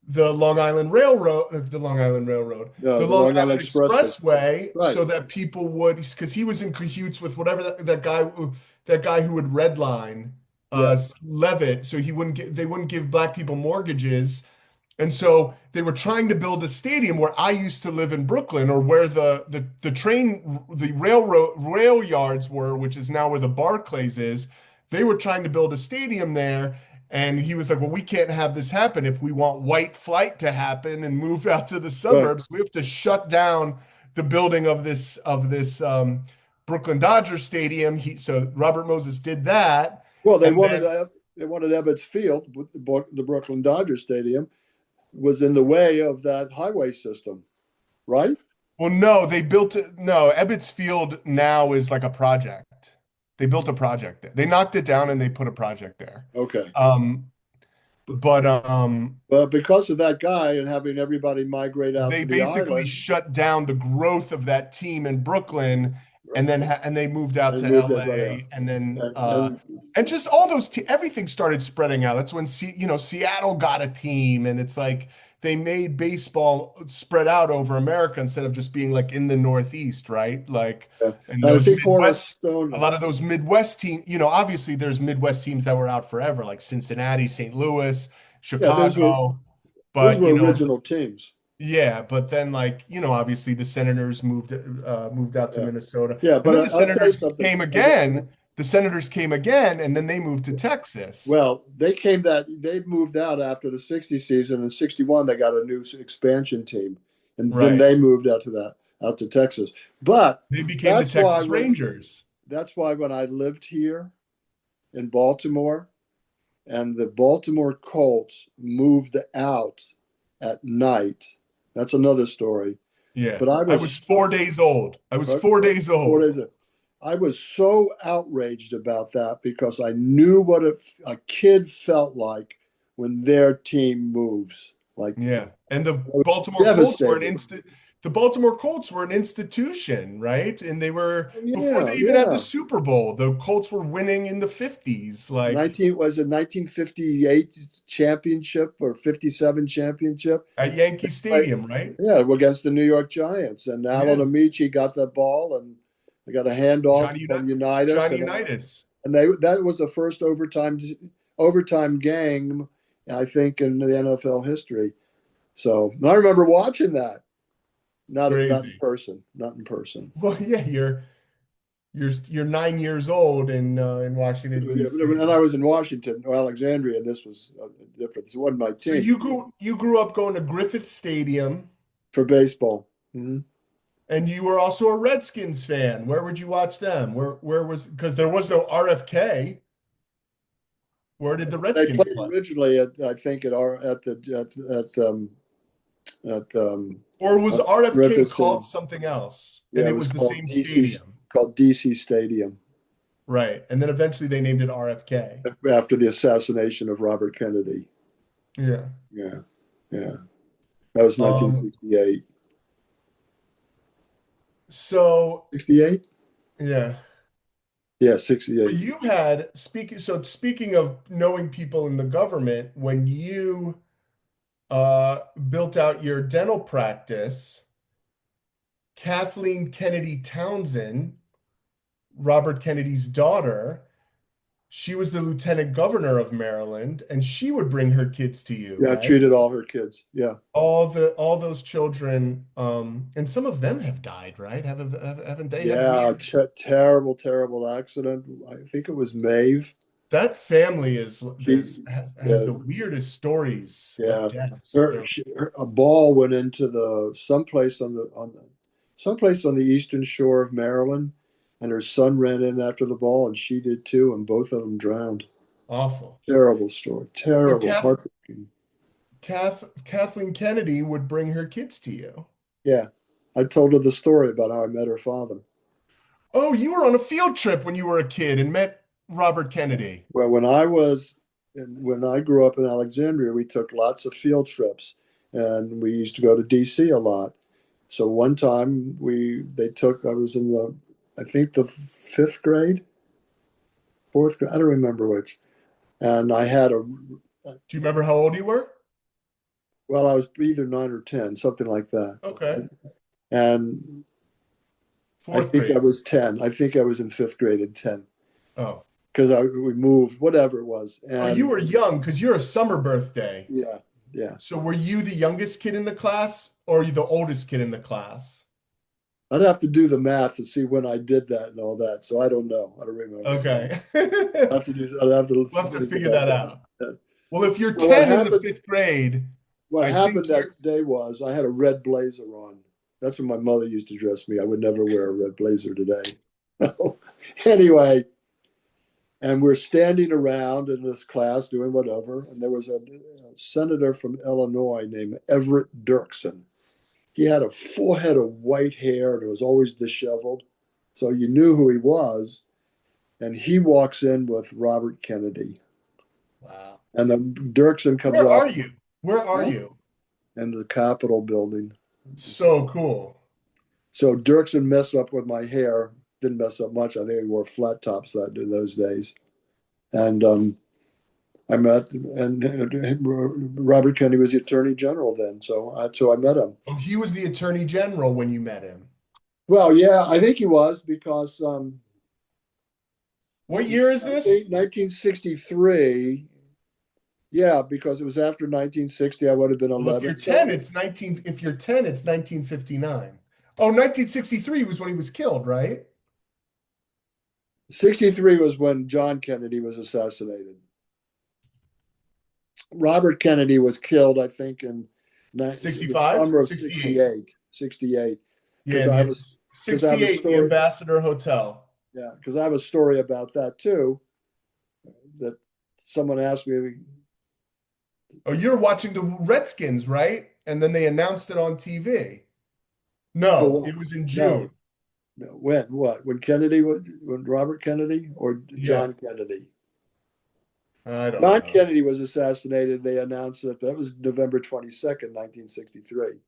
the Long Island Railroad, No, the the Long Long Island Island Expressway. Expressway, Right. so that people would, because he was in cahoots with whatever that guy who would redline Yeah. Levitt, so they wouldn't give black people mortgages. And so they were trying to build a stadium where I used to live in Brooklyn, or where the rail yards were, which is now where the Barclays is. They were trying to build a stadium there, and he was like, "Well, we can't have this happen if we want white flight to happen and move out to the Right. suburbs. We have to shut down the building of this Brooklyn Dodger stadium." So Robert Moses did that, Well, and then they wanted Ebbets Field, the Brooklyn Dodger Stadium, was in the way of that highway system, right? Well, no, they built it. No, Ebbets Field now is like a project. They built a project there. They knocked it down and they put a project there. Okay. Um, but But because of that guy and having everybody migrate out they to the basically island, shut down the growth of that team in Brooklyn, and right, then they moved out and to moved everybody out. LA, and then And and just all those everything started spreading out. That's when Seattle got a team, and it's like they made baseball spread out over America instead of just being like in the Northeast, right? Like, yeah. and And I those think Midwest, a Cornerstone, lot of those Midwest teams, obviously there's Midwest teams that were out forever, like Cincinnati, St. Louis, yeah, Chicago, those but were original teams. yeah, but then like, obviously the Senators moved out to Yeah, Minnesota. yeah. And But then the I'll tell you Senators something. came again. The Senators came again and then they moved to Texas. Well, they moved out after the '60 season. In '61, they got a new expansion team, and then Right. they moved out to Texas. But They became the that's why Texas when Rangers. I lived here in Baltimore, and the Baltimore Colts moved out at night. That's another story. Yeah. But I I was was 4 days old. I was so, 4 days four old. days. I was so outraged about that because I knew what a kid felt like when their team moves. Like, Yeah. And the I was Baltimore Colts were an devastated. instant the Baltimore Colts were an institution, right? And they were before they Yeah, even had the yeah. Super Bowl. The Colts were winning in the 50s. Like 19 was it 1958 championship or 57 championship? at Yankee Right. Stadium, right? Yeah, against the New York Giants. And Alan Yeah. Amici got the ball and I got a handoff Johnny from Uni- Unitas, Johnny and Unitas. that was the first overtime game, I think, in the NFL history. So I remember watching that. Not in Crazy. person, not in person. Well, yeah, you're 9 years old in Washington, D.C. And I was in Washington or Alexandria, and this was different. This wasn't my So team you grew up going to Griffith Stadium, for baseball. Mm-hmm. and you were also a Redskins fan. Where would you watch them? Where was because there was no RFK. Where did the They Redskins played play? originally I think at Or was RFK Griffith called Stadium. something else and Yeah, it it was was the called same DC stadium? DC Stadium Right. And then eventually they named it RFK. after the assassination of Robert Kennedy. Yeah. Yeah, yeah, that was Um, 1968. so 68? yeah. Yeah, But 68. you had speaking of knowing people in the government, when you built out your dental practice, Kathleen Kennedy Townsend, Robert Kennedy's daughter, she was the lieutenant governor of Maryland, and she would bring her kids to you, Yeah, I right? treated all her kids. Yeah. All those children, and some of them have died, right? Haven't they had Yeah, weird? terrible, terrible accident. I think it was Maeve. That family She, has yeah, the weirdest stories of yeah. deaths. They're A ball went into the someplace on the eastern shore of Maryland, and her son ran in after the ball, and she did too, and both of them drowned. awful. Terrible story. So Terrible, heartbreaking. Kathleen Kennedy would bring her kids to you. Yeah, I told her the story about how I met her father. Oh, you were on a field trip when you were a kid and met Robert Kennedy. Well, when I grew up in Alexandria, we took lots of field trips, and we used to go to DC a lot. So one time I was in I think the fifth grade, fourth grade. I don't remember which. And I had a, Do you remember how old you were? well, I was either 9 or 10, something like that. Okay. And I Fourth think grade. I was 10. I think I was in fifth grade at 10 Oh. because we moved, whatever it was. Oh, you And were young because you're a summer birthday. yeah, yeah. So were you the youngest kid in the class or you the oldest kid in the class? I'd have to do the math to see when I did that and all that. So I don't know. I don't remember. Okay. I have to do, I'd have to We'll have to think figure about that that. out. Well, if you're Well, what 10 in the happened, fifth grade, what I think happened you're that day was I had a red blazer on. That's what my mother used to dress me. I would never wear a red blazer today. Anyway, and we're standing around in this class doing whatever. And there was a senator from Illinois named Everett Dirksen. He had a full head of white hair and it was always disheveled. So you knew who he was. And he walks in with Robert Kennedy. wow. And then Dirksen comes Where are up you? Where are you? in the Capitol building. So cool. So Dirksen messed up with my hair. Didn't mess up much. I think he wore flat tops in those days. And I met, and Robert Kennedy was the Attorney General then. So I met him. Oh, he was the attorney general when you met him. Well, yeah, I think he was because What year is I this? think 1963. Yeah, because it was after 1960. I would have been Well, if you're 11. 10, So it's 19, if you're 10, it's 1959. Oh, 1963 was when he was killed, right? 63 was when John Kennedy was assassinated. Robert Kennedy was killed, I think, in the 65, summer of 68. 68. 68. Yeah, Because in I have a the because I have a 68 in the story. Ambassador Hotel. Yeah, because I have a story about that too. That someone asked me. Oh, you're watching the Redskins, right? And then they announced it on TV. For No, what? it was in No, June. no. When? What? When Kennedy was? When Robert Kennedy or Yeah, John Kennedy? I don't John know. Kennedy was assassinated. They announced it. That was November 22nd, 1963.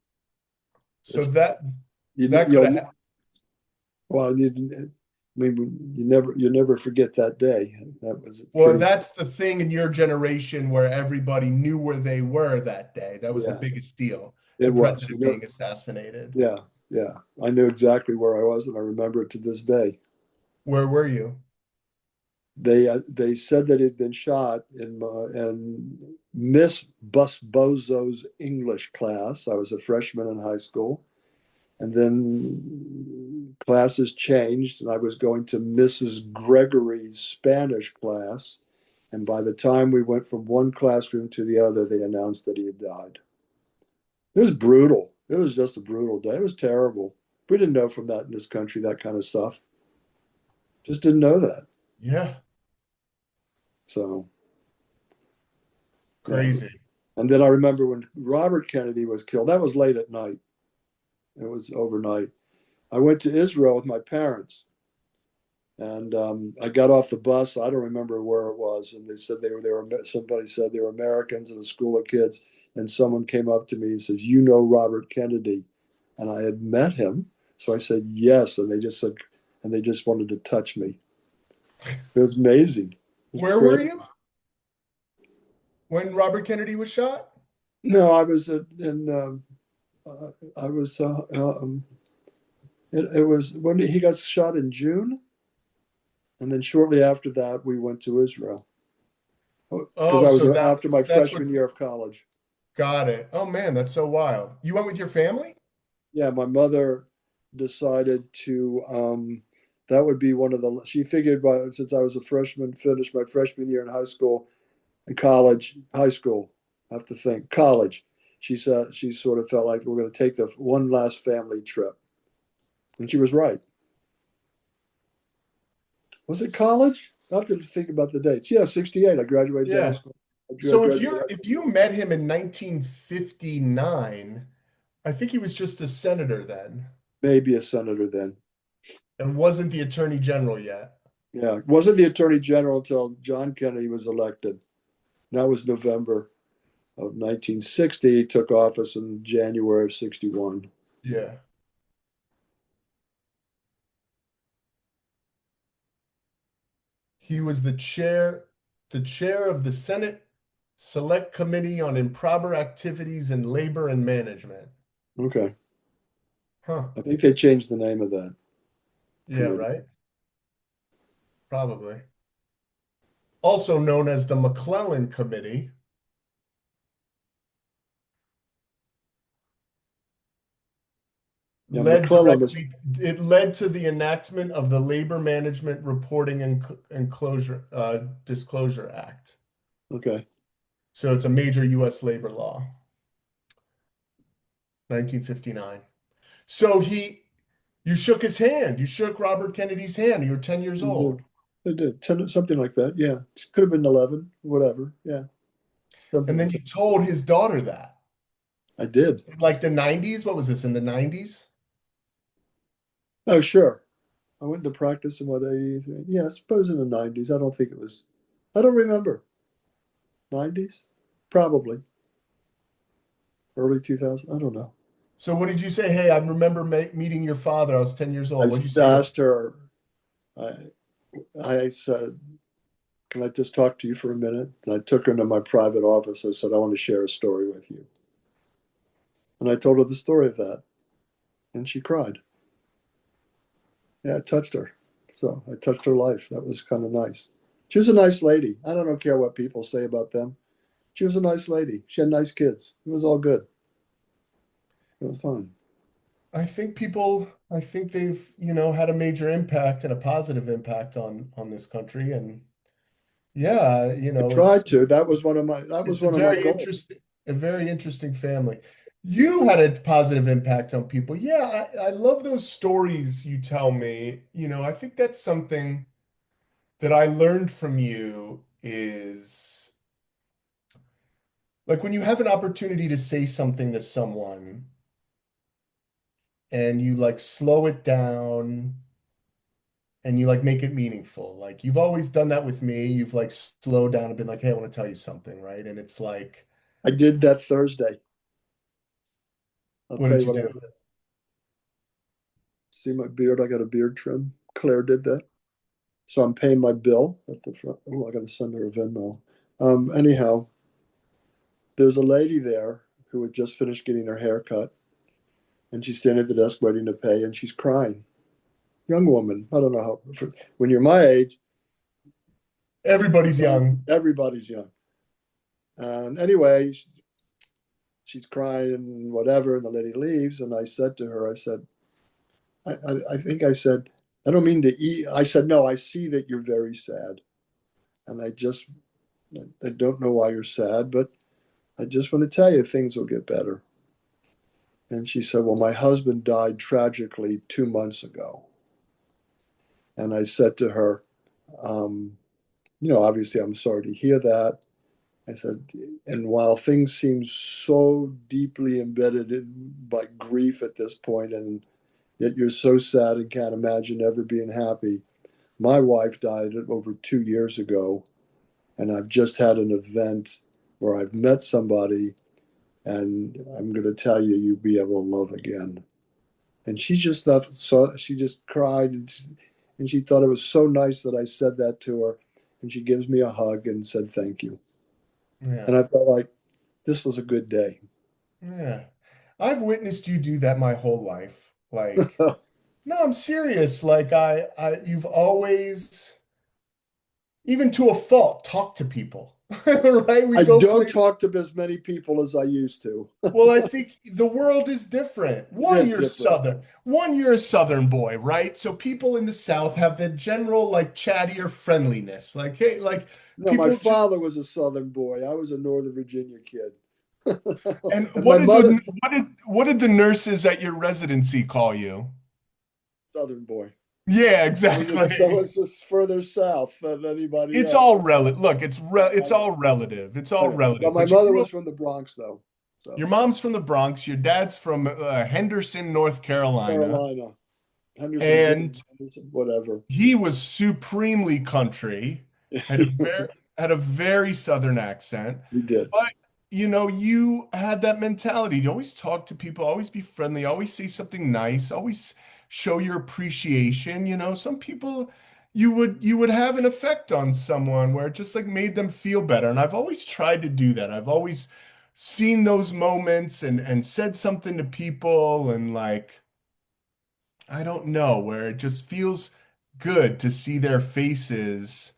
So It's that could have. you'll well you, I mean you never forget that day. That was Well, pretty. that's the thing in your generation where everybody knew where they were that day. That was the Yeah, biggest deal, it the was. president being assassinated. Yeah, yeah. I knew exactly where I was, and I remember it to this day. Where were you? They said that he'd been shot in Miss Busbozo's English class. I was a freshman in high school, and then classes changed, and I was going to Mrs. Gregory's Spanish class. And by the time we went from one classroom to the other, they announced that he had died. It was brutal. It was just a brutal day. It was terrible. We didn't know from that in this country, that kind of stuff. Just didn't know that. Yeah, So, yeah. crazy. And then I remember when Robert Kennedy was killed, that was late at night. It was overnight. I went to Israel with my parents. And I got off the bus. I don't remember where it was. And they said somebody said they were Americans in a school of kids. And someone came up to me and says, "You know Robert Kennedy?" And I had met him. So I said, "Yes." And they just wanted to touch me. It was amazing. It was Where were crazy. you when Robert Kennedy was shot? No, I was in, I was, it was when he got shot in June. And then shortly after that, we went to Israel because Oh, I was so after my that's what freshman year of college. got it. Oh man, that's so wild. You went with your family? Yeah, my mother decided that would be she figured since I was a freshman, finished my freshman year in high school and college, high school, I have to think, college. She said she sort of felt like we're going to take the one last family trip. And she was right. Was it college? I have to think about the dates. Yeah, 68. I graduated high Yeah. school. I So graduated high if school. you met him in 1959, I think he was just a senator then Maybe a senator then. and wasn't the attorney general yet. Yeah, wasn't the attorney general until John Kennedy was elected. That was November of 1960. He took office in January of 61. Yeah. He was the chair of the Senate Select Committee on Improper Activities in Labor and Management. Okay. Huh. I think they changed the name of that Yeah, committee. right. Probably. Also known as the McClellan Committee, Yeah, led McClellan was directly, it led to the enactment of the Labor Management Reporting and Disclosure Act. okay. So it's a major U.S. labor law, 1959. So you shook his hand. You shook Robert Kennedy's hand. You were 10 years They old. did. They did. Something like that. Yeah. It could have been 11, whatever. Yeah. Something And then like you that. told his daughter that. I did. Like the 90s? What was this, in the 90s? Oh, sure. I went to practice in what, 83? Yeah, I suppose in the 90s. I don't think it was, I don't remember. 90s? Probably. Early 2000. I don't know. So what did you say? Hey, I remember meeting your father. I was 10 years I old. What did you say to her? asked her, I, I said, can I just talk to you for a minute? And I took her into my private office. I said, I want to share a story with you. And I told her the story of that. And she cried. Yeah, it touched her. So I touched her life. That was kind of nice. She was a nice lady. I don't care what people say about them. She was a nice lady. She had nice kids. It was all good. It was fine. I think they've, had a major impact and a positive impact on this country. And yeah, I it's tried to. That was it's a one of my very goals. interesting family. You had a positive impact on people. Yeah, I love those stories you tell me. I think that's something that I learned from you is like when you have an opportunity to say something to someone and you like slow it down and you like make it meaningful. Like you've always done that with me. You've like slowed down and been like, "Hey, I want to tell you something," right? And it's like, I did that Thursday. I'll what tell did you you what I do? did. See my beard? I got a beard trim. Claire did that. So I'm paying my bill at the front. Oh, I got to send her a Venmo. Anyhow, there's a lady there who had just finished getting her hair cut, and she's standing at the desk waiting to pay, and she's crying. Young woman. I don't know how. When you're my age, Everybody's young. everybody's young. And anyway, she's crying and whatever, and the lady leaves. And I said to her, I said, I think I said, I don't mean to eat. I said, no, I see that you're very sad. And I don't know why you're sad, but I just want to tell you things will get better. And she said, well, my husband died tragically 2 months ago. And I said to her, um, obviously, I'm sorry to hear that. I said, and while things seem so deeply embedded by grief at this point, and yet you're so sad and can't imagine ever being happy, my wife died over 2 years ago, and I've just had an event where I've met somebody, and I'm going to tell you, you'll be able to love again. And she just left, so she just cried, and she thought it was so nice that I said that to her, and she gives me a hug and said thank you. Yeah. And I felt like this was a good day. Yeah. I've witnessed you do that my whole life. Like, no, I'm serious. Like you've always, even to a fault, talked to people. Right? We I go don't places. talk to as many people as I used to. Well, I think the world is different. It One, is you're different. Southern. One, you're a Southern boy, right? So people in the South have the general like chattier friendliness. Like, hey, like No, my people just father was a Southern boy. I was a Northern Virginia kid. and And my mother, what did the nurses at your residency call you? Southern boy. Yeah, So exactly. it's just further south than anybody It's else. all relative. Look, it's I know. all relative. It's I all know. But relative. my But you mother grew was up. from the Bronx, though. So Your mom's from the Bronx. Your dad's from Henderson, North Carolina, Carolina, Henderson, and Henderson, whatever. he was supremely country. Had a very Southern accent. We did. But you had that mentality. You always talk to people, always be friendly, always say something nice, always show your appreciation. Some people, you would have an effect on someone where it just like made them feel better. And I've always tried to do that. I've always seen those moments and said something to people and like I don't know, where it just feels good to see their faces,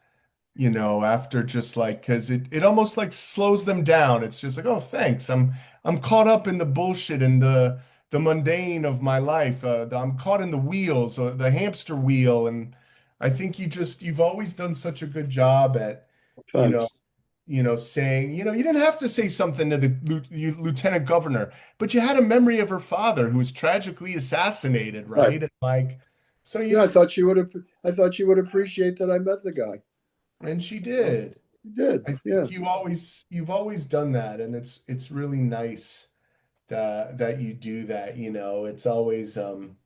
after just like because it almost like slows them down. It's just like, oh, thanks. I'm caught up in the bullshit and the mundane of my life. I'm caught in the wheels or the hamster wheel, and I think you've always done such a good job at, you know, Thanks. saying, you didn't have to say something to the lieutenant governor, but you had a memory of her father who was tragically assassinated, Right. right? And like, so you Yeah, still, I thought you would appreciate that I met the guy. and she Well, did. you did. I Yeah. think you've always done that, and it's really nice that you do that, It's always um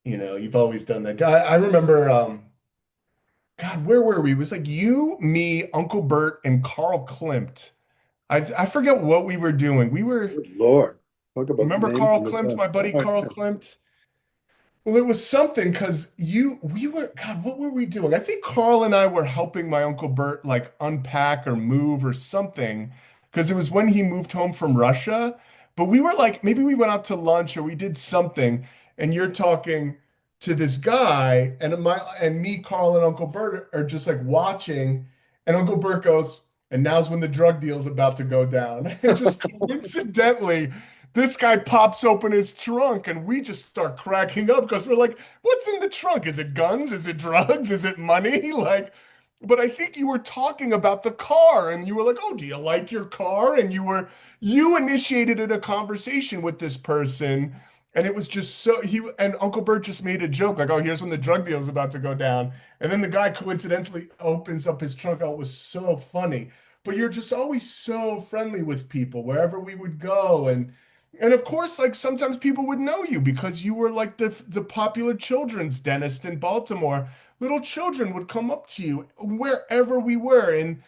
you've always done that. I remember God, where were we? It was like you, me, Uncle Bert, and Carl Klimt. I forget what we were doing. Good Lord. Talk about Remember names Carl in the Klimt, my dust. buddy Oh, Carl yeah. Klimt? Well, it was something because we were, God, what were we doing? I think Carl and I were helping my Uncle Bert like unpack or move or something because it was when he moved home from Russia. But we were like, maybe we went out to lunch or we did something, and you're talking to this guy, and me, Carl, and Uncle Bert are just like watching, and Uncle Bert goes, and now's when the drug deal's about to go down. And just coincidentally, this guy pops open his trunk and we just start cracking up because we're like, what's in the trunk? Is it guns? Is it drugs? Is it money? Like, but I think you were talking about the car and you were like, oh, do you like your car? And you initiated a conversation with this person. And it was just and Uncle Bert just made a joke like, oh, here's when the drug deal is about to go down. And then the guy coincidentally opens up his trunk. Oh, it was so funny. But you're just always so friendly with people wherever we would go. And of course, like sometimes people would know you because you were like the popular children's dentist in Baltimore. Little children would come up to you wherever we were and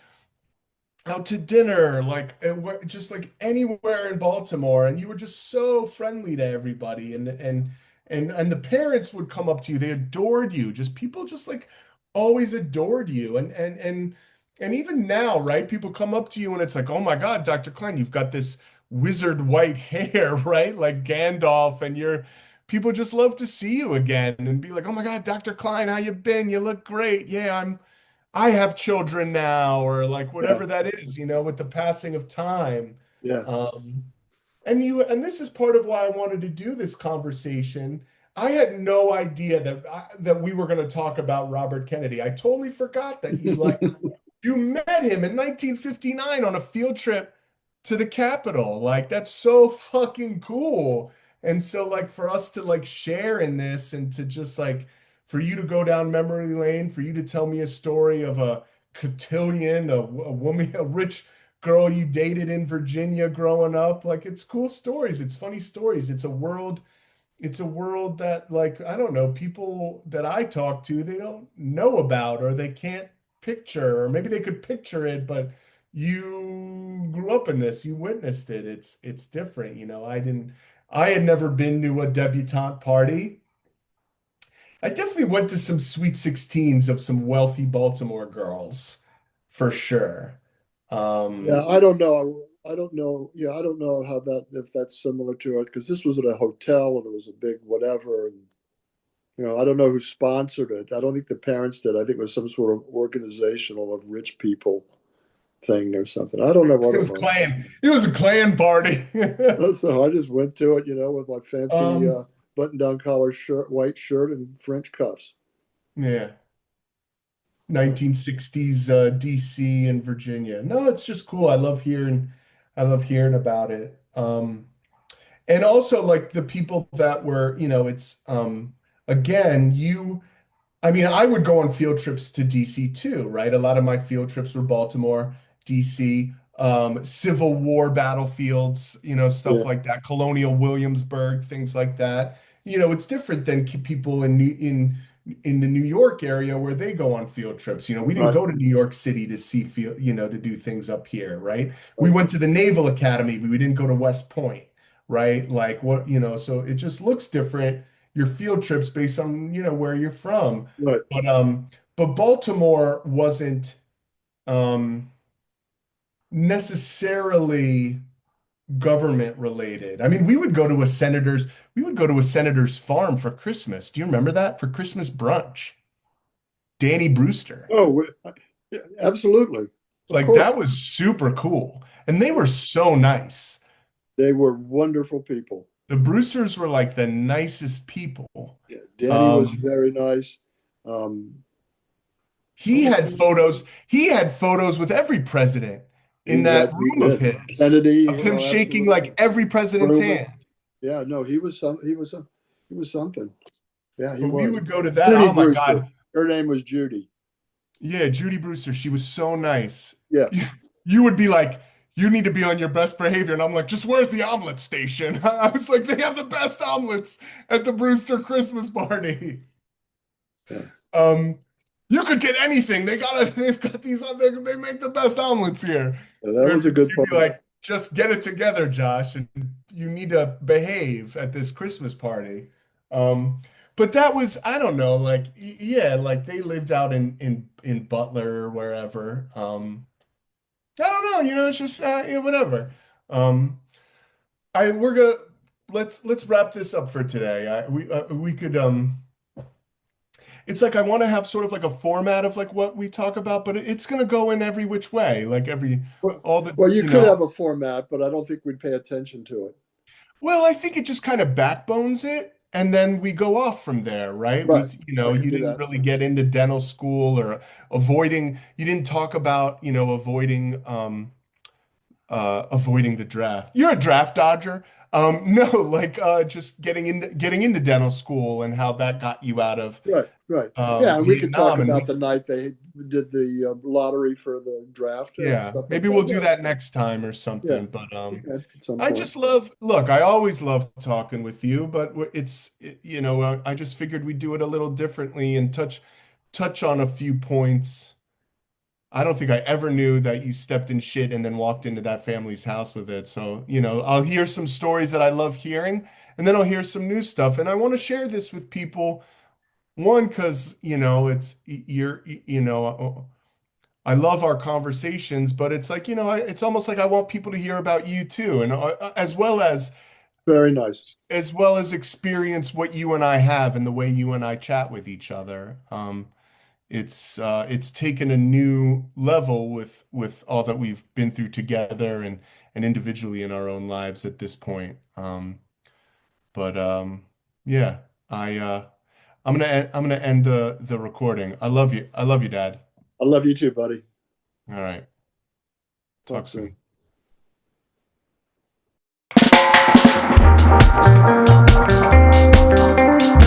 out to dinner, like just like anywhere in Baltimore, and you were just so friendly to everybody. And the parents would come up to you. They adored you. Just people just like always adored you. And even now, right? People come up to you and it's like, oh my God, Dr. Klein, you've got this wizard white hair, right? Like Gandalf, and people just love to see you again and be like, oh my God, Dr. Klein, how you been? You look great. Yeah, I have children now, or like Yeah. whatever that is, with the passing of time. Yeah. Um, and this is part of why I wanted to do this conversation. I had no idea that we were going to talk about Robert Kennedy. I totally forgot that you met him in 1959 on a field trip to the Capitol. Like that's so fucking cool. And so like for us to like share in this and to just like for you to go down memory lane, for you to tell me a story of a cotillion, a woman, a rich girl you dated in Virginia growing up, like it's cool stories. It's funny stories. It's a world that, like, I don't know, people that I talk to, they don't know about or they can't picture, or maybe they could picture it, but you grew up in this, you witnessed it. It's different, I had never been to a debutante party. I definitely went to some sweet 16s of some wealthy Baltimore girls, for sure. Yeah. Um, I don't know. I don't know. Yeah. I don't know how that, if that's similar to it, because this was at a hotel and it was a big whatever. And, I don't know who sponsored it. I don't think the parents did. I think it was some sort of organizational of rich people thing or something. I don't know what it it was was. clan. It was a clan party. So I just went to it, with my fancy Um, button-down collar shirt, white shirt, and French cuffs. yeah. Yeah. 1960s DC and Virginia. No, it's just cool. I love hearing about it. And also like the people that were, it's again, I mean, I would go on field trips to DC too, right? A lot of my field trips were Baltimore, DC, Civil War battlefields, Yeah. stuff like that, Colonial Williamsburg, things like that. It's different than people in the New York area where they go on field trips. We didn't Right. go to New York City to see field, to do things up here, right? We Right. went to the Naval Academy, but we didn't go to West Point, right? Like what, so it just looks different your field trips based on, where you're from. Right. But Baltimore wasn't necessarily government related. I mean, we would go to a senator's farm for Christmas. Do you remember that? For Christmas brunch. Danny Brewster. Oh, yeah, absolutely. Of Like course. that was super cool. And they were so nice. They were wonderful people. The Brewsters were like the nicest people. Yeah, Danny was Um, very nice. Um, he had photos, he had photos with every president in that he room of did. his, Kennedy, of him shaking absolutely. like every president's Truman. hand. Yeah, no, he was something. Yeah, he But we was. would go to that. Judy Oh my Brewster. God. Her name was Judy. Yeah, Judy Brewster, she was so nice. Yes. You would be like, you need to be on your best behavior. And I'm like, just where's the omelet station? I was like, they have the best omelets at the Brewster Christmas party. Yeah. Um, you could get anything. They've got these, they make the best omelets here. So that was And a good you'd be party. like, just get it together, Josh, and you need to behave at this Christmas party. Um, but that was, I don't know, like, yeah, like they lived out in Butler or wherever. I don't know, it's just yeah, whatever. Um, I we're gonna let's wrap this up for today. We could it's like I want to have sort of like a format of like what we talk about, but it's gonna go in every which way, like every Well, all the well, you could have a format, but I don't think we'd pay attention to it. well, I think it just kind of backbones it, and then we go off from there, right? Right. I can You do didn't that. really get into dental school or you didn't talk about, avoiding the draft. You're a draft dodger. No, like just getting into dental school and how that got you out of Right. Right. Yeah, and we could talk Vietnam. And about we, the night they did the lottery for the draft and yeah, stuff like maybe that. we'll do that next time or Yeah. something. But Yeah. At some I point. just love, look, I always love talking with you, but I just figured we'd do it a little differently and touch on a few points. I don't think I ever knew that you stepped in shit and then walked into that family's house with it. So, I'll hear some stories that I love hearing, and then I'll hear some new stuff. And I want to share this with people. One, because, it's I love our conversations, but it's like, it's almost like I want people to hear about you too, and Very nice. as well as experience what you and I have and the way you and I chat with each other. It's taken a new level with all that we've been through together and individually in our own lives at this point. But yeah, I'm gonna end the recording. I love you. I love you, Dad. I love you too, buddy. All right. Talk Talk soon. soon.